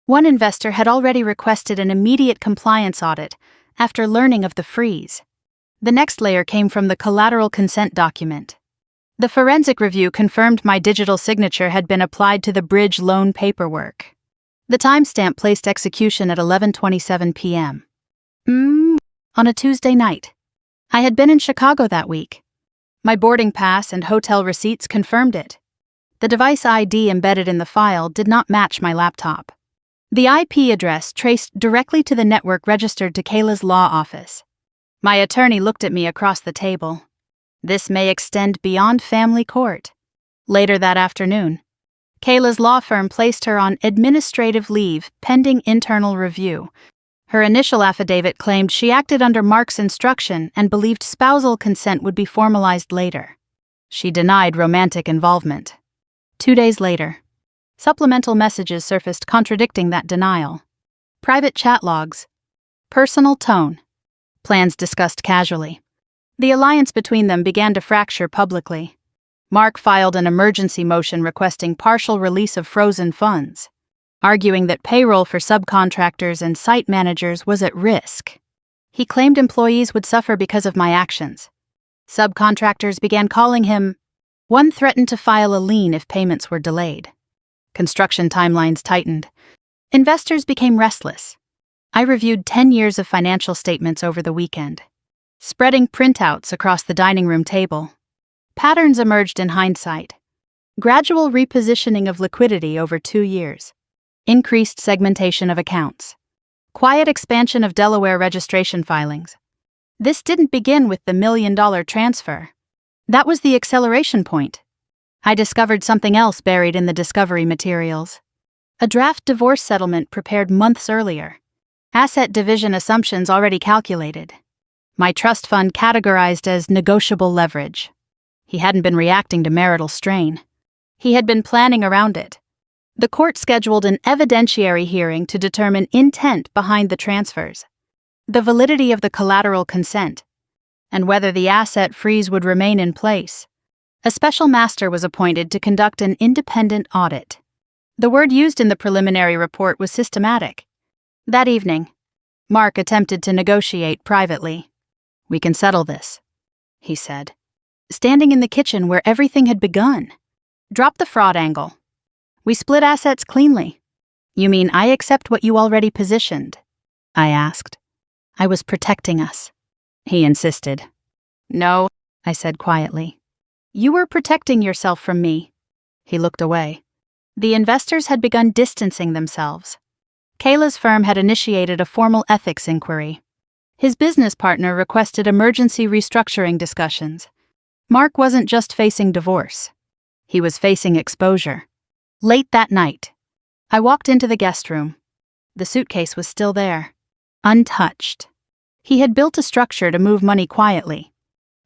One investor had already requested an immediate compliance audit after learning of the freeze. The next layer came from the collateral consent document. The forensic review confirmed my digital signature had been applied to the bridge loan paperwork. The timestamp placed execution at 11:27 p.m. On a Tuesday night. I had been in Chicago that week. My boarding pass and hotel receipts confirmed it. The device ID embedded in the file did not match my laptop. The IP address traced directly to the network registered to Kayla's law office. My attorney looked at me across the table. This may extend beyond family court. Later that afternoon, Kayla's law firm placed her on administrative leave pending internal review. Her initial affidavit claimed she acted under Mark's instruction and believed spousal consent would be formalized later. She denied romantic involvement. 2 days later, supplemental messages surfaced contradicting that denial. Private chat logs. Personal tone. Plans discussed casually. The alliance between them began to fracture publicly. Mark filed an emergency motion requesting partial release of frozen funds, arguing that payroll for subcontractors and site managers was at risk. He claimed employees would suffer because of my actions. Subcontractors began calling him. One threatened to file a lien if payments were delayed. Construction timelines tightened. Investors became restless. I reviewed 10 years of financial statements over the weekend, spreading printouts across the dining room table. Patterns emerged in hindsight. Gradual repositioning of liquidity over 2 years. Increased segmentation of accounts. Quiet expansion of Delaware registration filings. This didn't begin with the $1 million transfer. That was the acceleration point. I discovered something else buried in the discovery materials. A draft divorce settlement prepared months earlier. Asset division assumptions already calculated. My trust fund categorized as negotiable leverage. He hadn't been reacting to marital strain. He had been planning around it. The court scheduled an evidentiary hearing to determine intent behind the transfers, the validity of the collateral consent, and whether the asset freeze would remain in place. A special master was appointed to conduct an independent audit. The word used in the preliminary report was systematic. That evening, Mark attempted to negotiate privately. "We can settle this," he said, standing in the kitchen where everything had begun. "Drop the fraud angle. We split assets cleanly." "You mean I accept what you already positioned?" I asked. "I was protecting us," he insisted. "No," I said quietly. "You were protecting yourself from me." He looked away. The investors had begun distancing themselves. Kayla's firm had initiated a formal ethics inquiry. His business partner requested emergency restructuring discussions. Mark wasn't just facing divorce. He was facing exposure. Late that night, I walked into the guest room. The suitcase was still there, untouched. He had built a structure to move money quietly,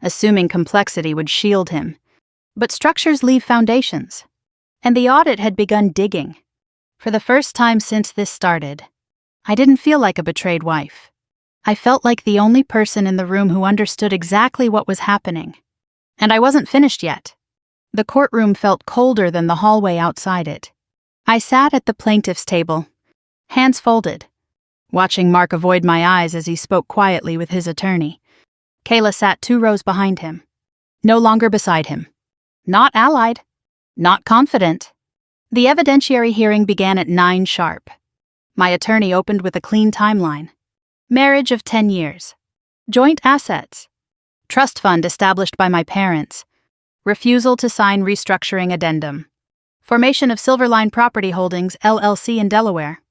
assuming complexity would shield him. But structures leave foundations, and the audit had begun digging. For the first time since this started, I didn't feel like a betrayed wife. I felt like the only person in the room who understood exactly what was happening. And I wasn't finished yet. The courtroom felt colder than the hallway outside it. I sat at the plaintiff's table, hands folded, watching Mark avoid my eyes as he spoke quietly with his attorney. Kayla sat 2 rows behind him, no longer beside him. Not allied, not confident. The evidentiary hearing began at 9 sharp. My attorney opened with a clean timeline. Marriage of 10 years. Joint assets. Trust fund established by my parents. Refusal to sign restructuring addendum. Formation of Silverline Property Holdings, LLC in Delaware.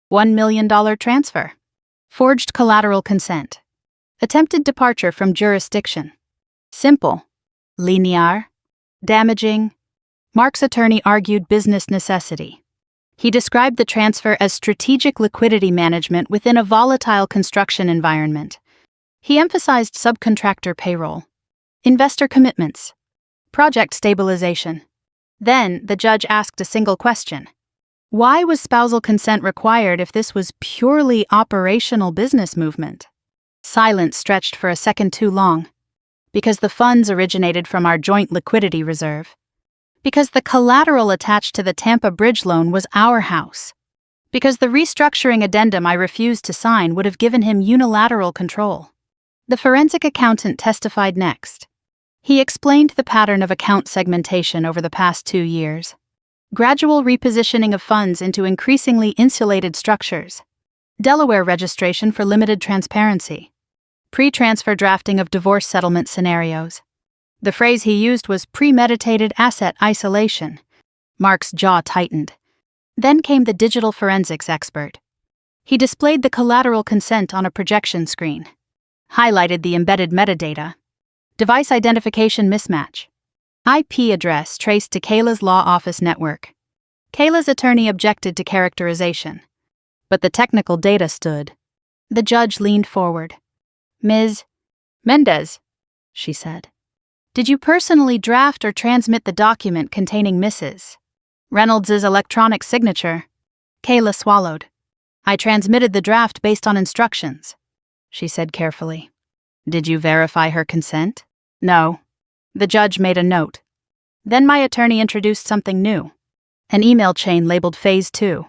$1 million transfer. Forged collateral consent. Attempted departure from jurisdiction. Simple. Linear. Damaging. Mark's attorney argued business necessity. He described the transfer as strategic liquidity management within a volatile construction environment. He emphasized subcontractor payroll, investor commitments, project stabilization. Then, the judge asked a single question. Why was spousal consent required if this was purely operational business movement? Silence stretched for a second too long. Because the funds originated from our joint liquidity reserve. Because the collateral attached to the Tampa bridge loan was our house. Because the restructuring addendum I refused to sign would have given him unilateral control. The forensic accountant testified next. He explained the pattern of account segmentation over the past 2 years. Gradual repositioning of funds into increasingly insulated structures. Delaware registration for limited transparency. Pre-transfer drafting of divorce settlement scenarios. The phrase he used was premeditated asset isolation. Mark's jaw tightened. Then came the digital forensics expert. He displayed the collateral consent on a projection screen. Highlighted the embedded metadata. Device identification mismatch. IP address traced to Kayla's law office network. Kayla's attorney objected to characterization. But the technical data stood. The judge leaned forward. Ms. Mendez, she said. Did you personally draft or transmit the document containing Mrs. Reynolds' electronic signature? Kayla swallowed. I transmitted the draft based on instructions, she said carefully. Did you verify her consent? No. The judge made a note. Then my attorney introduced something new. An email chain labeled Phase 2.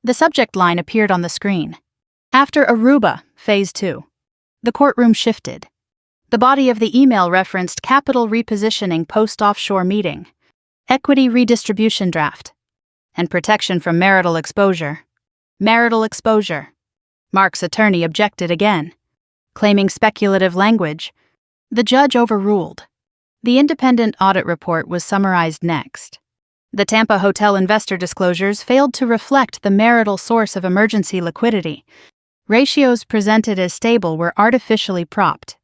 The subject line appeared on the screen. After Aruba, Phase 2. The courtroom shifted. The body of the email referenced capital repositioning post-offshore meeting, equity redistribution draft, and protection from marital exposure. Marital exposure. Mark's attorney objected again, claiming speculative language. The judge overruled. The independent audit report was summarized next. The Tampa hotel investor disclosures failed to reflect the marital source of emergency liquidity. Ratios presented as stable were artificially propped.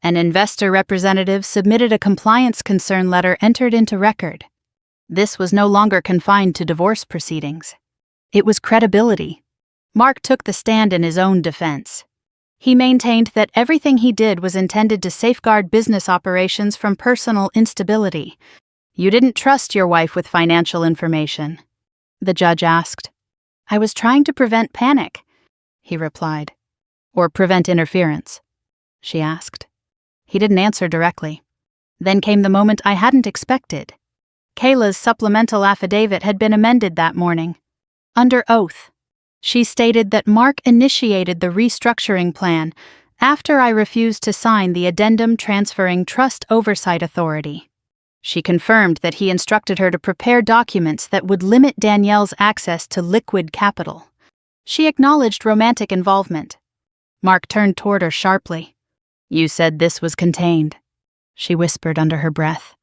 An investor representative submitted a compliance concern letter entered into record. This was no longer confined to divorce proceedings. It was credibility. Mark took the stand in his own defense. He maintained that everything he did was intended to safeguard business operations from personal instability. You didn't trust your wife with financial information, the judge asked. I was trying to prevent panic, he replied. Or prevent interference, she asked. He didn't answer directly. Then came the moment I hadn't expected. Kayla's supplemental affidavit had been amended that morning. Under oath, she stated that Mark initiated the restructuring plan after I refused to sign the addendum transferring trust oversight authority. She confirmed that he instructed her to prepare documents that would limit Danielle's access to liquid capital. She acknowledged romantic involvement. Mark turned toward her sharply. You said this was contained, she whispered under her breath,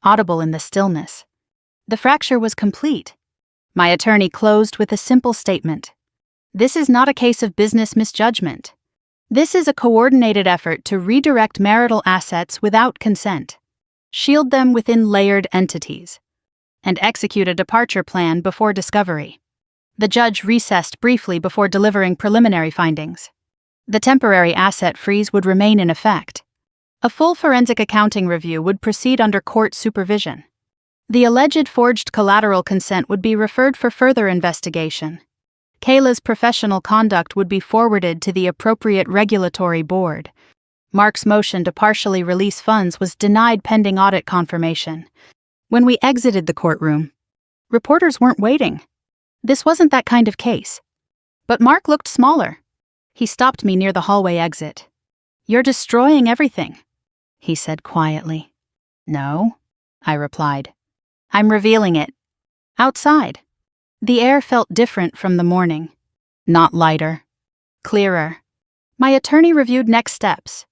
audible in the stillness. The fracture was complete. My attorney closed with a simple statement. This is not a case of business misjudgment. This is a coordinated effort to redirect marital assets without consent, shield them within layered entities, and execute a departure plan before discovery. The judge recessed briefly before delivering preliminary findings. The temporary asset freeze would remain in effect. A full forensic accounting review would proceed under court supervision. The alleged forged collateral consent would be referred for further investigation. Kayla's professional conduct would be forwarded to the appropriate regulatory board. Mark's motion to partially release funds was denied pending audit confirmation. When we exited the courtroom, reporters weren't waiting. This wasn't that kind of case. But Mark looked smaller. He stopped me near the hallway exit. You're destroying everything, he said quietly. No, I replied. I'm revealing it. Outside. The air felt different from the morning. Not lighter. Clearer. My attorney reviewed next steps.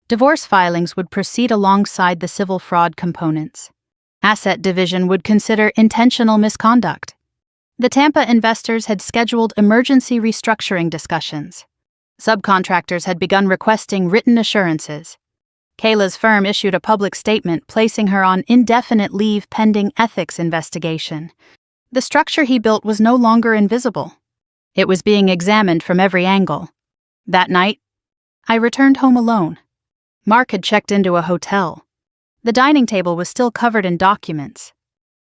Divorce filings would proceed alongside the civil fraud components. Asset division would consider intentional misconduct. The Tampa investors had scheduled emergency restructuring discussions. Subcontractors had begun requesting written assurances. Kayla's firm issued a public statement placing her on indefinite leave pending ethics investigation. The structure he built was no longer invisible. It was being examined from every angle. That night, I returned home alone. Mark had checked into a hotel. The dining table was still covered in documents,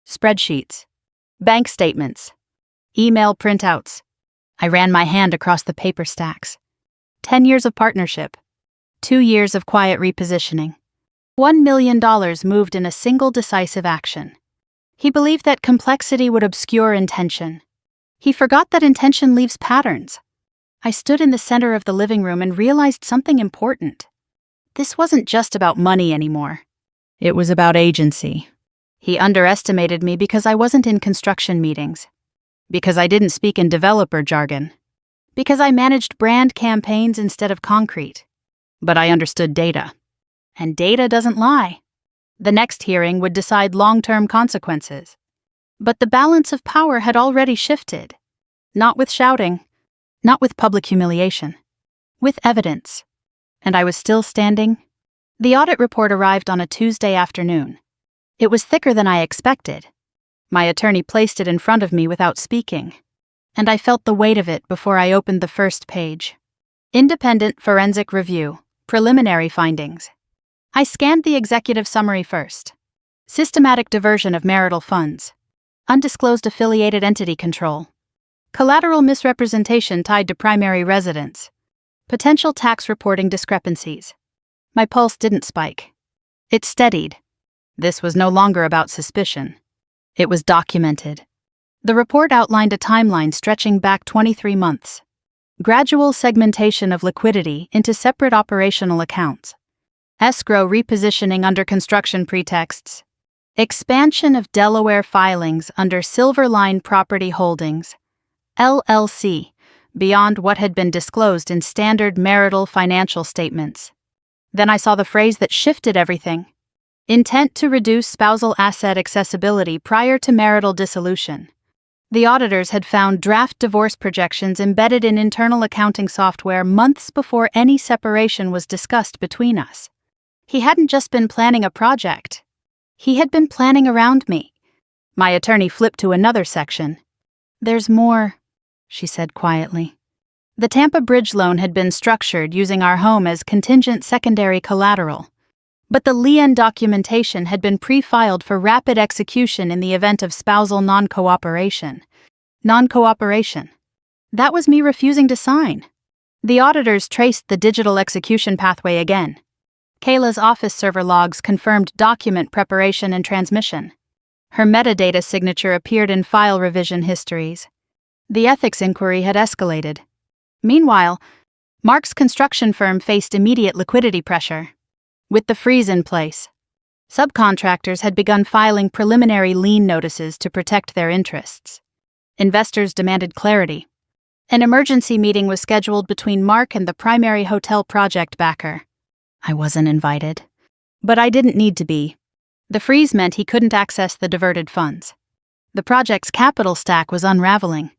spreadsheets, bank statements, email printouts. I ran my hand across the paper stacks. 10 years of partnership. 2 years of quiet repositioning. $1 million moved in a single decisive action. He believed that complexity would obscure intention. He forgot that intention leaves patterns. I stood in the center of the living room and realized something important. This wasn't just about money anymore. It was about agency. He underestimated me because I wasn't in construction meetings, because I didn't speak in developer jargon, because I managed brand campaigns instead of concrete. But I understood data. And data doesn't lie. The next hearing would decide long-term consequences. But the balance of power had already shifted. Not with shouting, not with public humiliation, with evidence. And I was still standing. The audit report arrived on a Tuesday afternoon. It was thicker than I expected. My attorney placed it in front of me without speaking, and I felt the weight of it before I opened the first page. Independent Forensic Review, Preliminary Findings. I scanned the executive summary first. Systematic diversion of marital funds. Undisclosed affiliated entity control. Collateral misrepresentation tied to primary residence. Potential tax reporting discrepancies. My pulse didn't spike. It steadied. This was no longer about suspicion. It was documented. The report outlined a timeline stretching back 23 months. Gradual segmentation of liquidity into separate operational accounts. Escrow repositioning under construction pretexts. Expansion of Delaware filings under Silverline Property Holdings, LLC, beyond what had been disclosed in standard marital financial statements. Then I saw the phrase that shifted everything. Intent to reduce spousal asset accessibility prior to marital dissolution. The auditors had found draft divorce projections embedded in internal accounting software months before any separation was discussed between us. He hadn't just been planning a project. He had been planning around me. My attorney flipped to another section. "There's more," she said quietly. The Tampa Bridge loan had been structured using our home as contingent secondary collateral. But the lien documentation had been pre-filed for rapid execution in the event of spousal non-cooperation. Non-cooperation. That was me refusing to sign. The auditors traced the digital execution pathway again. Kayla's office server logs confirmed document preparation and transmission. Her metadata signature appeared in file revision histories. The ethics inquiry had escalated. Meanwhile, Mark's construction firm faced immediate liquidity pressure. With the freeze in place, subcontractors had begun filing preliminary lien notices to protect their interests. Investors demanded clarity. An emergency meeting was scheduled between Mark and the primary hotel project backer. I wasn't invited. But I didn't need to be. The freeze meant he couldn't access the diverted funds. The project's capital stack was unraveling.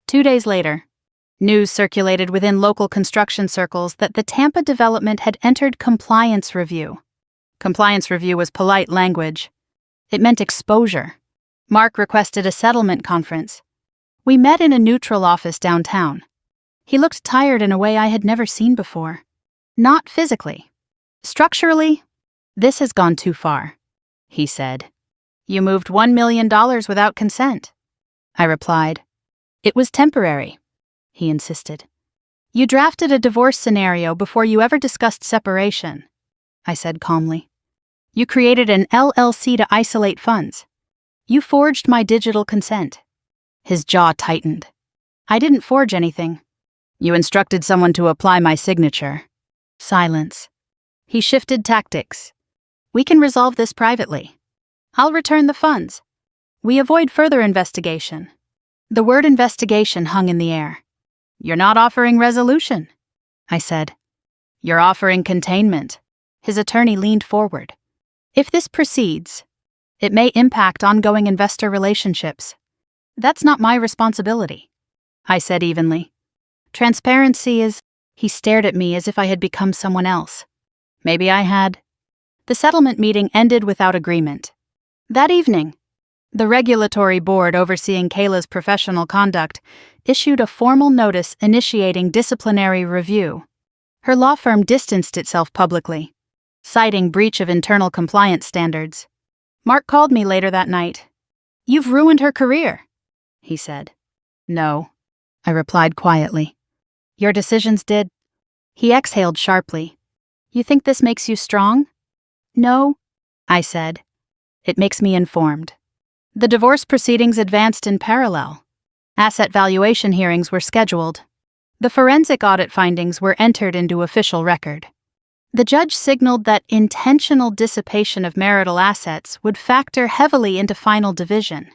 2 days later, news circulated within local construction circles that the Tampa development had entered compliance review. Compliance review was polite language. It meant exposure. Mark requested a settlement conference. We met in a neutral office downtown. He looked tired in a way I had never seen before. Not physically. Structurally, this has gone too far, he said. You moved $1 million without consent. I replied. It was temporary, he insisted. You drafted a divorce scenario before you ever discussed separation, I said calmly. You created an LLC to isolate funds. You forged my digital consent. His jaw tightened. I didn't forge anything. You instructed someone to apply my signature. Silence. He shifted tactics. We can resolve this privately. I'll return the funds. We avoid further investigation. The word investigation hung in the air. You're not offering resolution, I said. You're offering containment. His attorney leaned forward. If this proceeds, it may impact ongoing investor relationships. That's not my responsibility, I said evenly. Transparency is... He stared at me as if I had become someone else. Maybe I had. The settlement meeting ended without agreement. That evening, the regulatory board overseeing Kayla's professional conduct issued a formal notice initiating disciplinary review. Her law firm distanced itself publicly, citing breach of internal compliance standards. Mark called me later that night. You've ruined her career, he said. No, I replied quietly. Your decisions did. He exhaled sharply. You think this makes you strong? No, I said. It makes me informed. The divorce proceedings advanced in parallel. Asset valuation hearings were scheduled. The forensic audit findings were entered into official record. The judge signaled that intentional dissipation of marital assets would factor heavily into final division.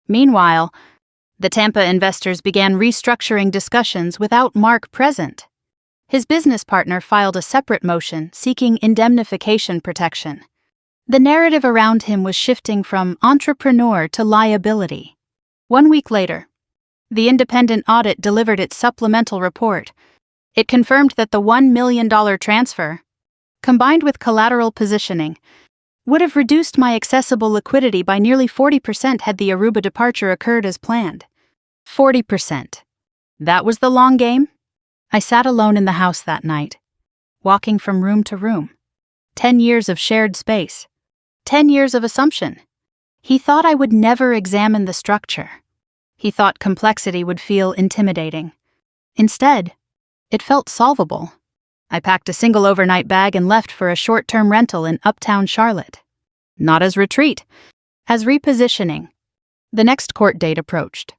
Meanwhile, the Tampa investors began restructuring discussions without Mark present. His business partner filed a separate motion seeking indemnification protection. The narrative around him was shifting from entrepreneur to liability. 1 week later, the independent audit delivered its supplemental report. It confirmed that the $1 million transfer, combined with collateral positioning, would have reduced my accessible liquidity by nearly 40% had the Aruba departure occurred as planned. 40%. That was the long game? I sat alone in the house that night, walking from room to room. 10 years of shared space. 10 years of assumption. He thought I would never examine the structure. He thought complexity would feel intimidating. Instead, it felt solvable. I packed a single overnight bag and left for a short-term rental in uptown Charlotte. Not as retreat, as repositioning. The next court date approached.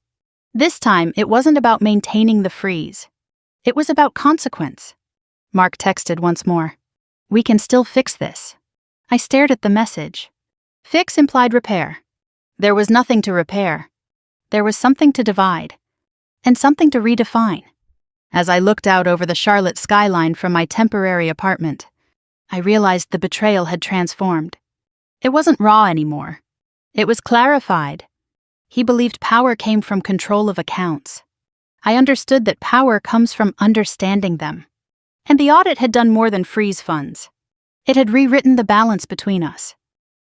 This time, it wasn't about maintaining the freeze. It was about consequence. Mark texted once more. "We can still fix this." I stared at the message. Fix implied repair. There was nothing to repair. There was something to divide. And something to redefine. As I looked out over the Charlotte skyline from my temporary apartment, I realized the betrayal had transformed. It wasn't raw anymore. It was clarified. He believed power came from control of accounts. I understood that power comes from understanding them. And the audit had done more than freeze funds. It had rewritten the balance between us.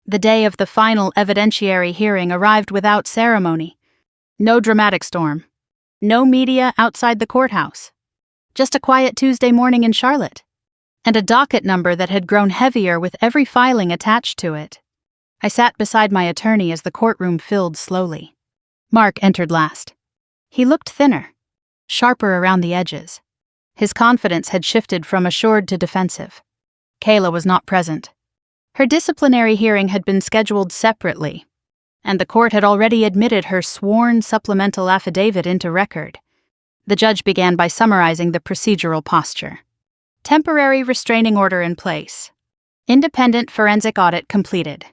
The day of the final evidentiary hearing arrived without ceremony. No dramatic storm. No media outside the courthouse. Just a quiet Tuesday morning in Charlotte. And a docket number that had grown heavier with every filing attached to it. I sat beside my attorney as the courtroom filled slowly. Mark entered last. He looked thinner, sharper around the edges. His confidence had shifted from assured to defensive. Kayla was not present. Her disciplinary hearing had been scheduled separately, and the court had already admitted her sworn supplemental affidavit into record. The judge began by summarizing the procedural posture. Temporary restraining order in place. Independent forensic audit completed.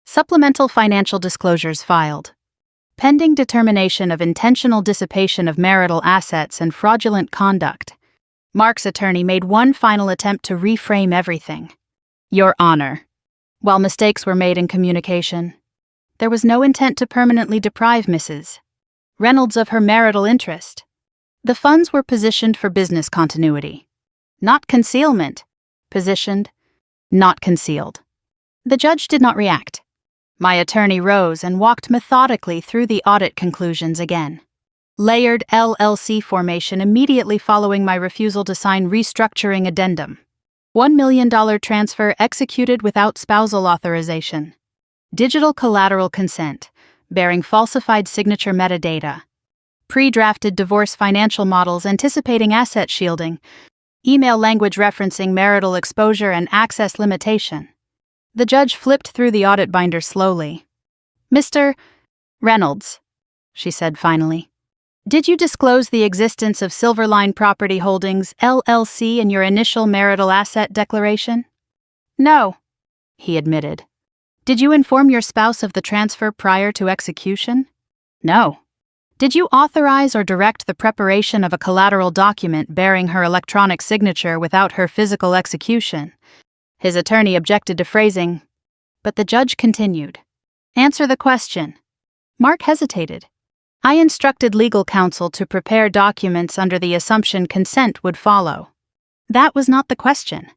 Supplemental financial disclosures filed. Pending determination of intentional dissipation of marital assets and fraudulent conduct. Mark's attorney made one final attempt to reframe everything. Your Honor. While mistakes were made in communication, there was no intent to permanently deprive Mrs. Reynolds of her marital interest. The funds were positioned for business continuity. Not concealment. Positioned, not concealed. The judge did not react. My attorney rose and walked methodically through the audit conclusions again. Layered LLC formation immediately following my refusal to sign restructuring addendum. $1 million transfer executed without spousal authorization. Digital collateral consent, bearing falsified signature metadata. Pre-drafted divorce financial models anticipating asset shielding. Email language referencing marital exposure and access limitation. The judge flipped through the audit binder slowly. "Mr. Reynolds," she said finally, "did you disclose the existence of Silverline Property Holdings, LLC in your initial marital asset declaration?" "No," he admitted. "Did you inform your spouse of the transfer prior to execution?" "No." "Did you authorize or direct the preparation of a collateral document bearing her electronic signature without her physical execution?" His attorney objected to phrasing, but the judge continued. "Answer the question." Mark hesitated. "I instructed legal counsel to prepare documents under the assumption consent would follow." "That was not the question,"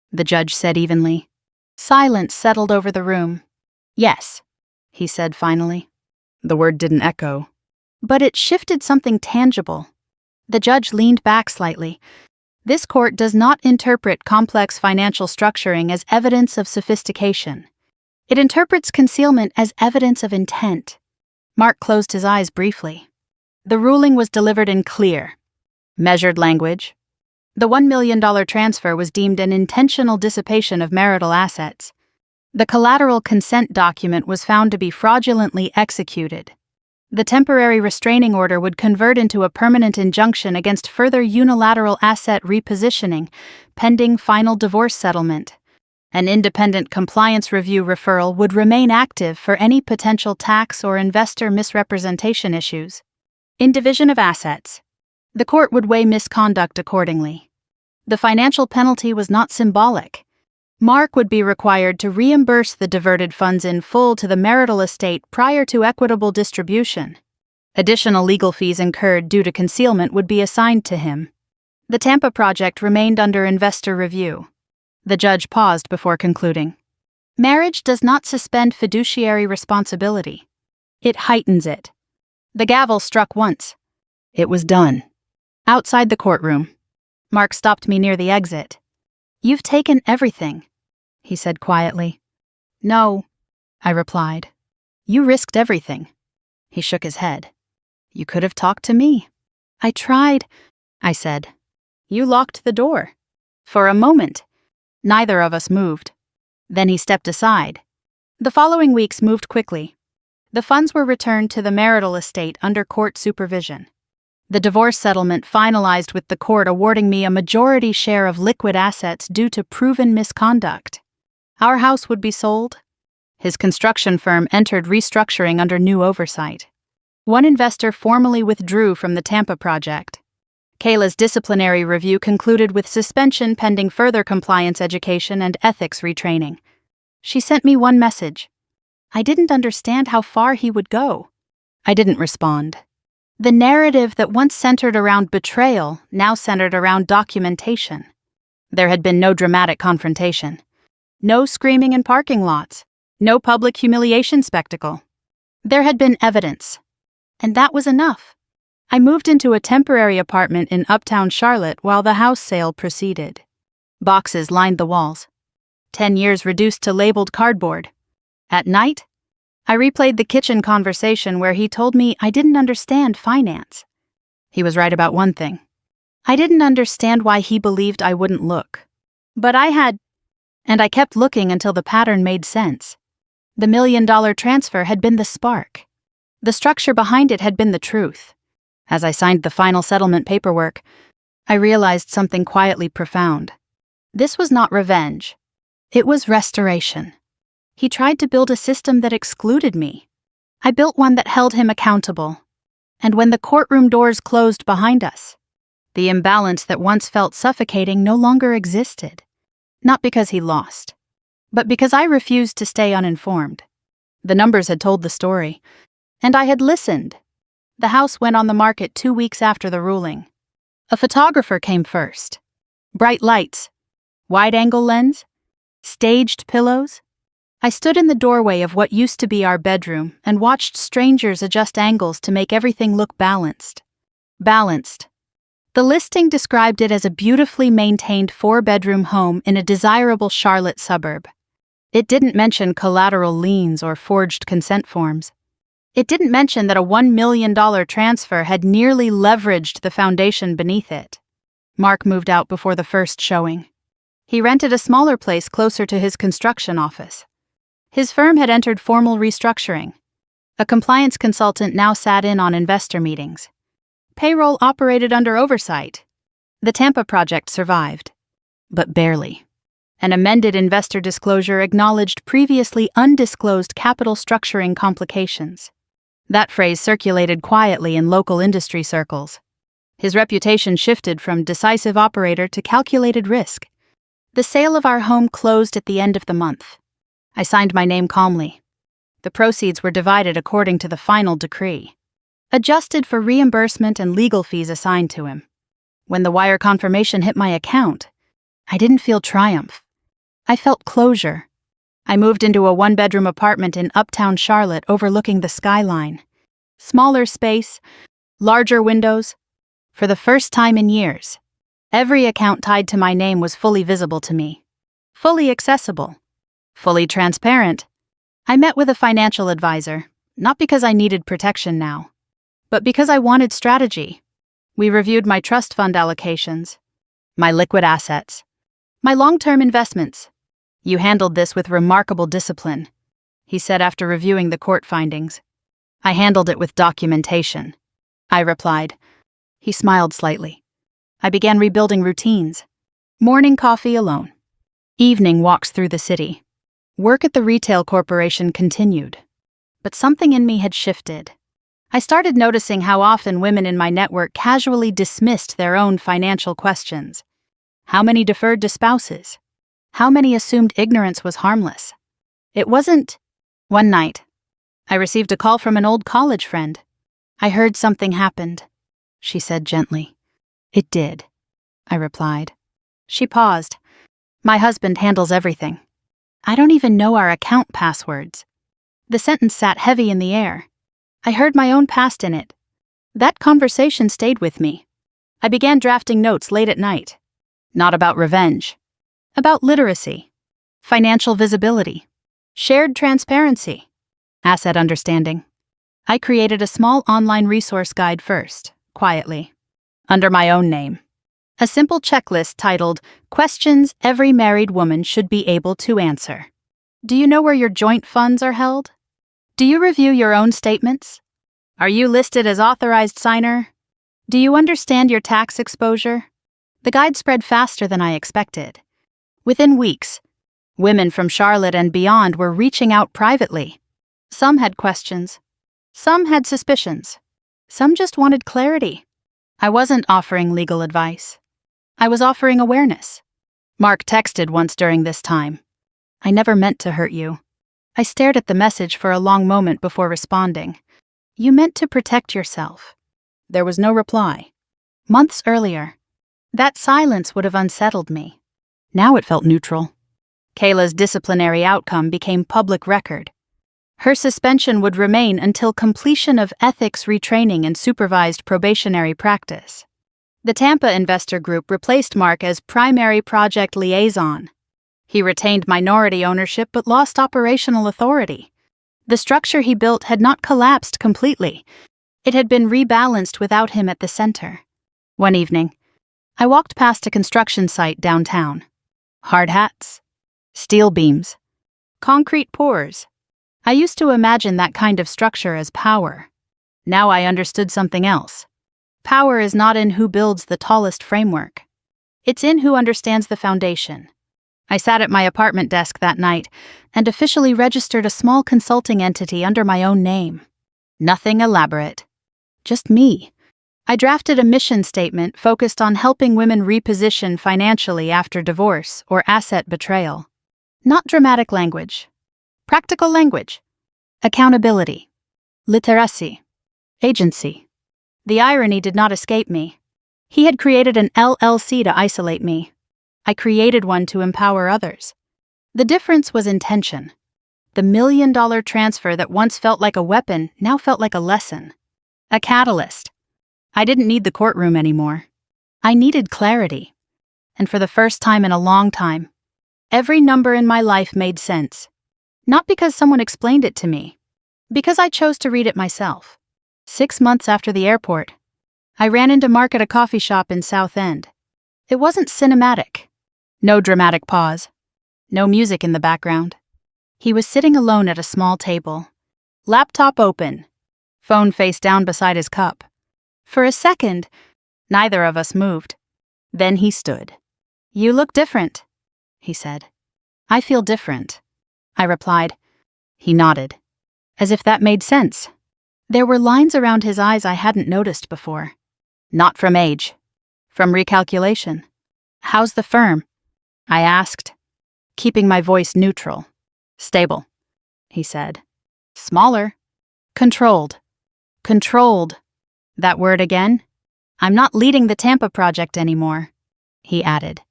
the judge said evenly. Silence settled over the room. "Yes," he said finally. The word didn't echo, but it shifted something tangible. The judge leaned back slightly. This court does not interpret complex financial structuring as evidence of sophistication. It interprets concealment as evidence of intent. Mark closed his eyes briefly. The ruling was delivered in clear, measured language. The $1 million transfer was deemed an intentional dissipation of marital assets. The collateral consent document was found to be fraudulently executed. The temporary restraining order would convert into a permanent injunction against further unilateral asset repositioning, pending final divorce settlement. An independent compliance review referral would remain active for any potential tax or investor misrepresentation issues. In division of assets, the court would weigh misconduct accordingly. The financial penalty was not symbolic. Mark would be required to reimburse the diverted funds in full to the marital estate prior to equitable distribution. Additional legal fees incurred due to concealment would be assigned to him. The Tampa project remained under investor review. The judge paused before concluding. Marriage does not suspend fiduciary responsibility. It heightens it. The gavel struck once. It was done. Outside the courtroom, Mark stopped me near the exit. "You've taken everything," he said quietly. "No," I replied. "You risked everything." He shook his head. "You could have talked to me." "I tried," I said. "You locked the door." For a moment, neither of us moved. Then he stepped aside. The following weeks moved quickly. The funds were returned to the marital estate under court supervision. The divorce settlement finalized with the court awarding me a majority share of liquid assets due to proven misconduct. Our house would be sold. His construction firm entered restructuring under new oversight. One investor formally withdrew from the Tampa project. Kayla's disciplinary review concluded with suspension pending further compliance education and ethics retraining. She sent me one message. I didn't understand how far he would go. I didn't respond. The narrative that once centered around betrayal now centered around documentation. There had been no dramatic confrontation. No screaming in parking lots. No public humiliation spectacle. There had been evidence. And that was enough. I moved into a temporary apartment in uptown Charlotte while the house sale proceeded. Boxes lined the walls. 10 years reduced to labeled cardboard. At night, I replayed the kitchen conversation where he told me I didn't understand finance. He was right about one thing. I didn't understand why he believed I wouldn't look. But I had, and I kept looking until the pattern made sense. The $1 million transfer had been the spark. The structure behind it had been the truth. As I signed the final settlement paperwork, I realized something quietly profound. This was not revenge. It was restoration. He tried to build a system that excluded me. I built one that held him accountable. And when the courtroom doors closed behind us, the imbalance that once felt suffocating no longer existed. Not because he lost, but because I refused to stay uninformed. The numbers had told the story, and I had listened. The house went on the market 2 weeks after the ruling. A photographer came first. Bright lights, wide-angle lens, staged pillows. I stood in the doorway of what used to be our bedroom and watched strangers adjust angles to make everything look balanced. Balanced. The listing described it as a beautifully maintained 4-bedroom home in a desirable Charlotte suburb. It didn't mention collateral liens or forged consent forms. It didn't mention that a $1 million transfer had nearly leveraged the foundation beneath it. Mark moved out before the first showing. He rented a smaller place closer to his construction office. His firm had entered formal restructuring. A compliance consultant now sat in on investor meetings. Payroll operated under oversight. The Tampa project survived. But barely. An amended investor disclosure acknowledged previously undisclosed capital structuring complications. That phrase circulated quietly in local industry circles. His reputation shifted from decisive operator to calculated risk. The sale of our home closed at the end of the month. I signed my name calmly. The proceeds were divided according to the final decree, adjusted for reimbursement and legal fees assigned to him. When the wire confirmation hit my account, I didn't feel triumph. I felt closure. I moved into a 1-bedroom apartment in uptown Charlotte overlooking the skyline. Smaller space, larger windows. For the first time in years, every account tied to my name was fully visible to me. Fully accessible. Fully transparent. I met with a financial advisor, not because I needed protection now, but because I wanted strategy. We reviewed my trust fund allocations, my liquid assets, my long-term investments. "You handled this with remarkable discipline," he said after reviewing the court findings. I handled it with documentation, I replied. He smiled slightly. I began rebuilding routines. Morning coffee alone. Evening walks through the city. Work at the retail corporation continued. But something in me had shifted. I started noticing how often women in my network casually dismissed their own financial questions. How many deferred to spouses? How many assumed ignorance was harmless? It wasn't. One night, I received a call from an old college friend. I heard something happened, she said gently. It did, I replied. She paused. My husband handles everything. I don't even know our account passwords. The sentence sat heavy in the air. I heard my own past in it. That conversation stayed with me. I began drafting notes late at night. Not about revenge. About literacy. Financial visibility. Shared transparency. Asset understanding. I created a small online resource guide first, quietly, under my own name. A simple checklist titled, Questions Every Married Woman Should Be Able to Answer. Do you know where your joint funds are held? Do you review your own statements? Are you listed as authorized signer? Do you understand your tax exposure? The guide spread faster than I expected. Within weeks, women from Charlotte and beyond were reaching out privately. Some had questions. Some had suspicions. Some just wanted clarity. I wasn't offering legal advice. I was offering awareness. Mark texted once during this time. I never meant to hurt you. I stared at the message for a long moment before responding. You meant to protect yourself. There was no reply. Months earlier, that silence would have unsettled me. Now it felt neutral. Kayla's disciplinary outcome became public record. Her suspension would remain until completion of ethics retraining and supervised probationary practice. The Tampa investor group replaced Mark as primary project liaison. He retained minority ownership but lost operational authority. The structure he built had not collapsed completely. It had been rebalanced without him at the center. One evening, I walked past a construction site downtown. Hard hats, steel beams, concrete pours. I used to imagine that kind of structure as power. Now I understood something else. Power is not in who builds the tallest framework. It's in who understands the foundation. I sat at my apartment desk that night and officially registered a small consulting entity under my own name. Nothing elaborate. Just me. I drafted a mission statement focused on helping women reposition financially after divorce or asset betrayal. Not dramatic language. Practical language. Accountability. Literacy. Agency. The irony did not escape me. He had created an LLC to isolate me. I created one to empower others. The difference was intention. The $1 million transfer that once felt like a weapon now felt like a lesson. A catalyst. I didn't need the courtroom anymore. I needed clarity. And for the first time in a long time, every number in my life made sense. Not because someone explained it to me, because I chose to read it myself. 6 months after the airport, I ran into Mark at a coffee shop in South End. It wasn't cinematic. No dramatic pause. No music in the background. He was sitting alone at a small table. Laptop open. Phone face down beside his cup. For a second, neither of us moved. Then he stood. You look different, he said. I feel different, I replied. He nodded, as if that made sense. There were lines around his eyes I hadn't noticed before. Not from age. From recalculation. How's the firm? I asked, keeping my voice neutral. Stable, he said. Smaller. Controlled. Controlled. That word again? I'm not leading the Tampa project anymore, he added.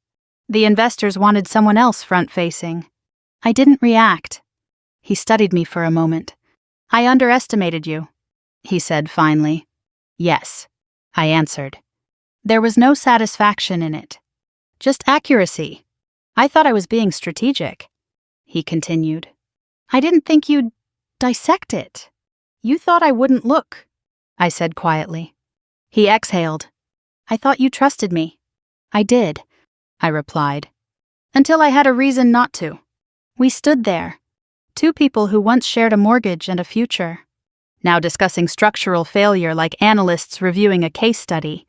The investors wanted someone else front-facing. I didn't react. He studied me for a moment. I underestimated you, he said finally. Yes, I answered. There was no satisfaction in it. Just accuracy. I thought I was being strategic, he continued. I didn't think you'd dissect it. You thought I wouldn't look, I said quietly. He exhaled. I thought you trusted me. I did, I replied. Until I had a reason not to. We stood there. Two people who once shared a mortgage and a future. now discussing structural failure like analysts reviewing a case study.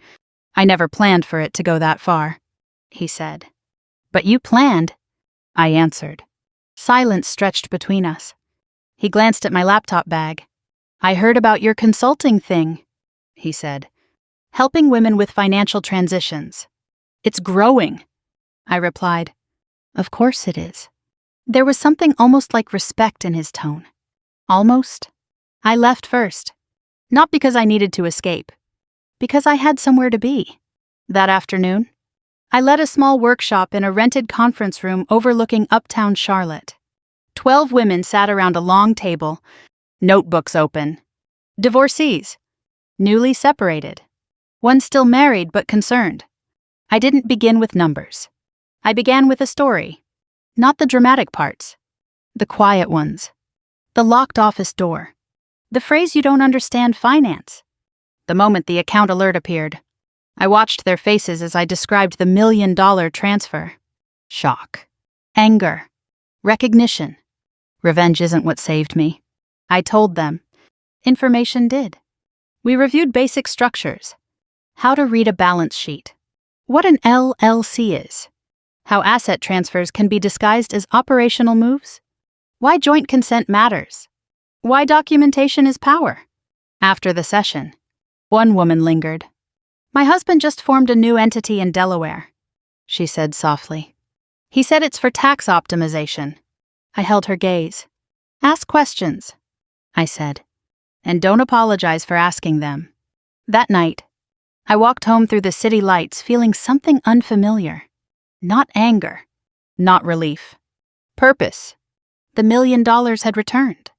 I never planned for it to go that far, he said. But you planned, I answered. Silence stretched between us. He glanced at my laptop bag. I heard about your consulting thing, he said. Helping women with financial transitions. It's growing, I replied. Of course it is. There was something almost like respect in his tone. Almost. I left first. Not because I needed to escape. Because I had somewhere to be. That afternoon, I led a small workshop in a rented conference room overlooking uptown Charlotte. 12 women sat around a long table, notebooks open. Divorcees. Newly separated. One still married but concerned. I didn't begin with numbers. I began with a story. Not the dramatic parts. The quiet ones. The locked office door. The phrase you don't understand finance. The moment the account alert appeared, I watched their faces as I described the $1 million transfer. Shock. Anger. Recognition. Revenge isn't what saved me. I told them. Information did. We reviewed basic structures. How to read a balance sheet. What an LLC is. How asset transfers can be disguised as operational moves. Why joint consent matters. Why documentation is power. After the session, one woman lingered. My husband just formed a new entity in Delaware, she said softly. He said it's for tax optimization. I held her gaze. Ask questions, I said, and don't apologize for asking them. That night, I walked home through the city lights feeling something unfamiliar. Not anger, not relief. Purpose. The $1 million had returned.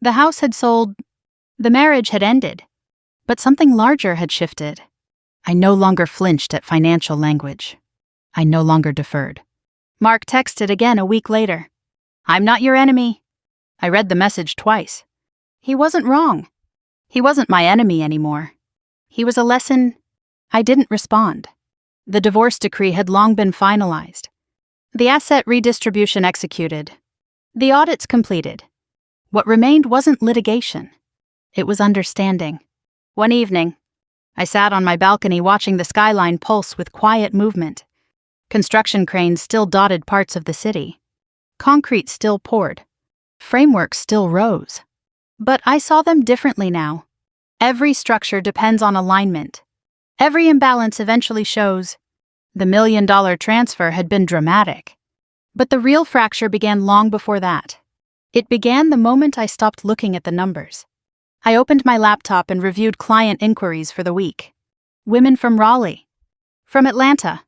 The house had sold. The marriage had ended. But something larger had shifted. I no longer flinched at financial language. I no longer deferred. Mark texted again a week later. I'm not your enemy. I read the message twice. He wasn't wrong. He wasn't my enemy anymore. He was a lesson. I didn't respond. The divorce decree had long been finalized. The asset redistribution executed. The audits completed. What remained wasn't litigation. It was understanding. One evening, I sat on my balcony watching the skyline pulse with quiet movement. Construction cranes still dotted parts of the city. Concrete still poured. Frameworks still rose. But I saw them differently now. Every structure depends on alignment. Every imbalance eventually shows. The $1 million transfer had been dramatic. But the real fracture began long before that. It began the moment I stopped looking at the numbers. I opened my laptop and reviewed client inquiries for the week. Women from Raleigh. From Atlanta.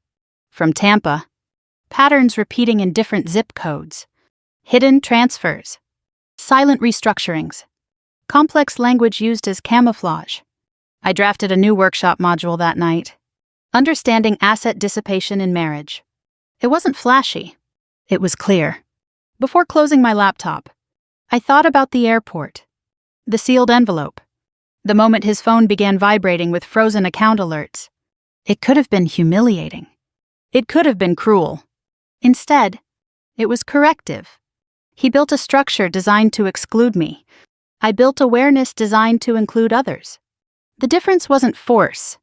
From Tampa. Patterns repeating in different zip codes. Hidden transfers. Silent restructurings. Complex language used as camouflage. I drafted a new workshop module that night. Understanding asset dissipation in marriage. It wasn't flashy. It was clear. Before closing my laptop, I thought about the airport. The sealed envelope. The moment his phone began vibrating with frozen account alerts. It could have been humiliating. It could have been cruel. Instead, it was corrective. He built a structure designed to exclude me. I built awareness designed to include others. The difference wasn't force.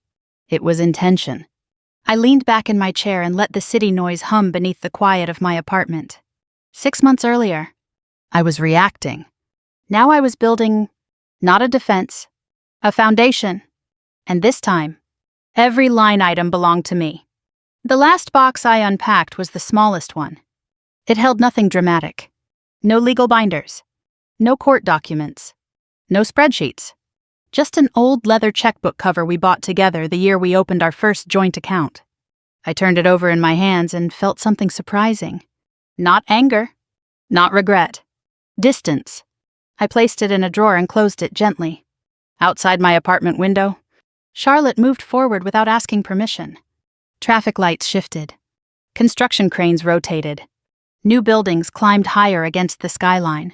It was intention. I leaned back in my chair and let the city noise hum beneath the quiet of my apartment. 6 months earlier, I was reacting. Now I was building, not a defense, a foundation. And this time, every line item belonged to me. The last box I unpacked was the smallest one. It held nothing dramatic. No legal binders. No court documents. No spreadsheets. Just an old leather checkbook cover we bought together the year we opened our first joint account. I turned it over in my hands and felt something surprising. Not anger. Not regret. Distance. I placed it in a drawer and closed it gently. Outside my apartment window, Charlotte moved forward without asking permission. Traffic lights shifted. Construction cranes rotated. New buildings climbed higher against the skyline.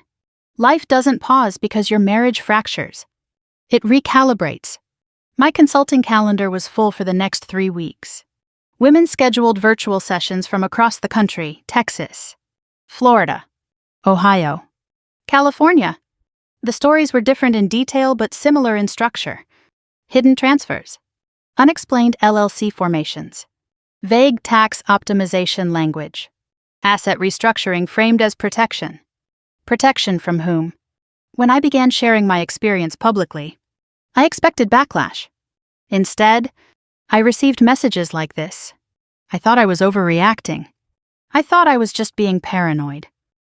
Life doesn't pause because your marriage fractures. It recalibrates. My consulting calendar was full for the next 3 weeks. Women scheduled virtual sessions from across the country: Texas, Florida, Ohio, California. The stories were different in detail but similar in structure. Hidden transfers, unexplained LLC formations, vague tax optimization language, asset restructuring framed as protection. Protection from whom? When I began sharing my experience publicly, I expected backlash. Instead, I received messages like this. I thought I was overreacting. I thought I was just being paranoid.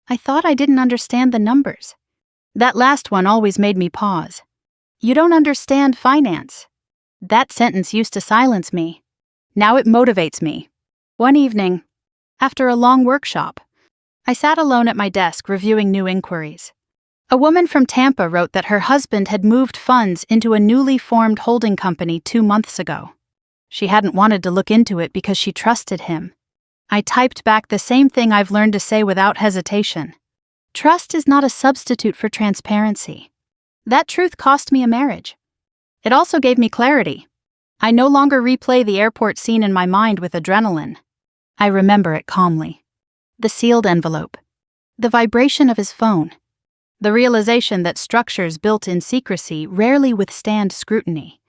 I thought I didn't understand the numbers. That last one always made me pause. You don't understand finance. That sentence used to silence me. Now it motivates me. One evening, after a long workshop, I sat alone at my desk reviewing new inquiries. A woman from Tampa wrote that her husband had moved funds into a newly formed holding company 2 months ago. She hadn't wanted to look into it because she trusted him. I typed back the same thing I've learned to say without hesitation. Trust is not a substitute for transparency. That truth cost me a marriage. It also gave me clarity. I no longer replay the airport scene in my mind with adrenaline. I remember it calmly. The sealed envelope. The vibration of his phone. The realization that structures built in secrecy rarely withstand scrutiny.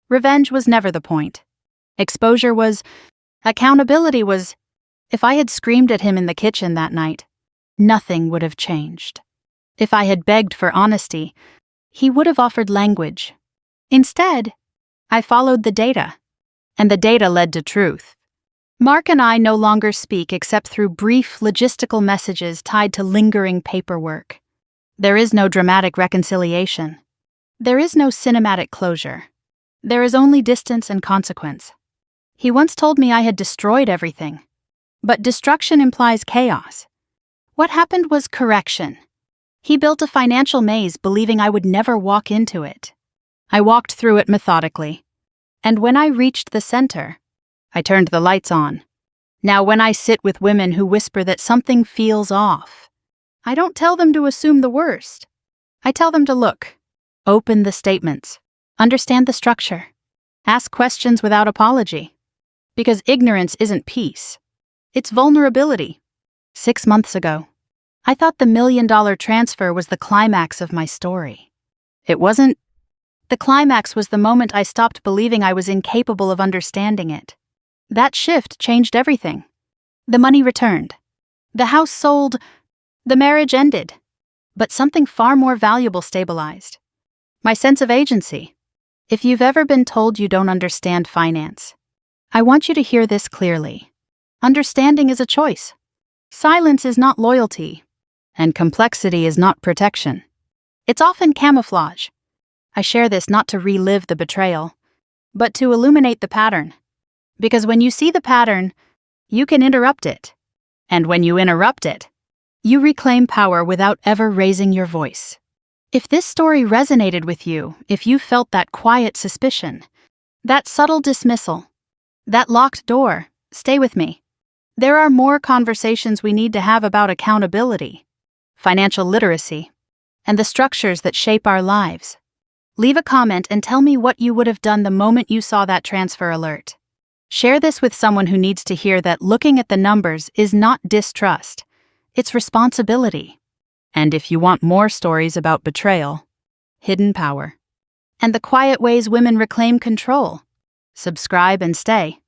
Revenge was never the point. Exposure was. Accountability was. If I had screamed at him in the kitchen that night, nothing would have changed. If I had begged for honesty, he would have offered language. Instead, I followed the data, and the data led to truth. Mark and I no longer speak except through brief logistical messages tied to lingering paperwork. There is no dramatic reconciliation. There is no cinematic closure. There is only distance and consequence. He once told me I had destroyed everything. But destruction implies chaos. What happened was correction. He built a financial maze believing I would never walk into it. I walked through it methodically. And when I reached the center, I turned the lights on. Now when I sit with women who whisper that something feels off, I don't tell them to assume the worst. I tell them to look. Open the statements. Understand the structure. Ask questions without apology. Because ignorance isn't peace. It's vulnerability. 6 months ago, I thought the $1 million transfer was the climax of my story. It wasn't. The climax was the moment I stopped believing I was incapable of understanding it. That shift changed everything. The money returned. The house sold. The marriage ended. But something far more valuable stabilized. My sense of agency. If you've ever been told you don't understand finance, I want you to hear this clearly. Understanding is a choice. Silence is not loyalty. And complexity is not protection. It's often camouflage. I share this not to relive the betrayal, but to illuminate the pattern. Because when you see the pattern, you can interrupt it. And when you interrupt it, you reclaim power without ever raising your voice. If this story resonated with you, if you felt that quiet suspicion, that subtle dismissal, that locked door, stay with me. There are more conversations we need to have about accountability, financial literacy, and the structures that shape our lives. Leave a comment and tell me what you would have done the moment you saw that transfer alert. Share this with someone who needs to hear that looking at the numbers is not distrust, it's responsibility. And if you want more stories about betrayal, hidden power, and the quiet ways women reclaim control, subscribe and stay.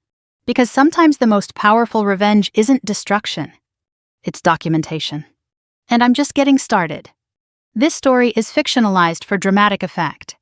Because sometimes the most powerful revenge isn't destruction, it's documentation. And I'm just getting started. This story is fictionalized for dramatic effect.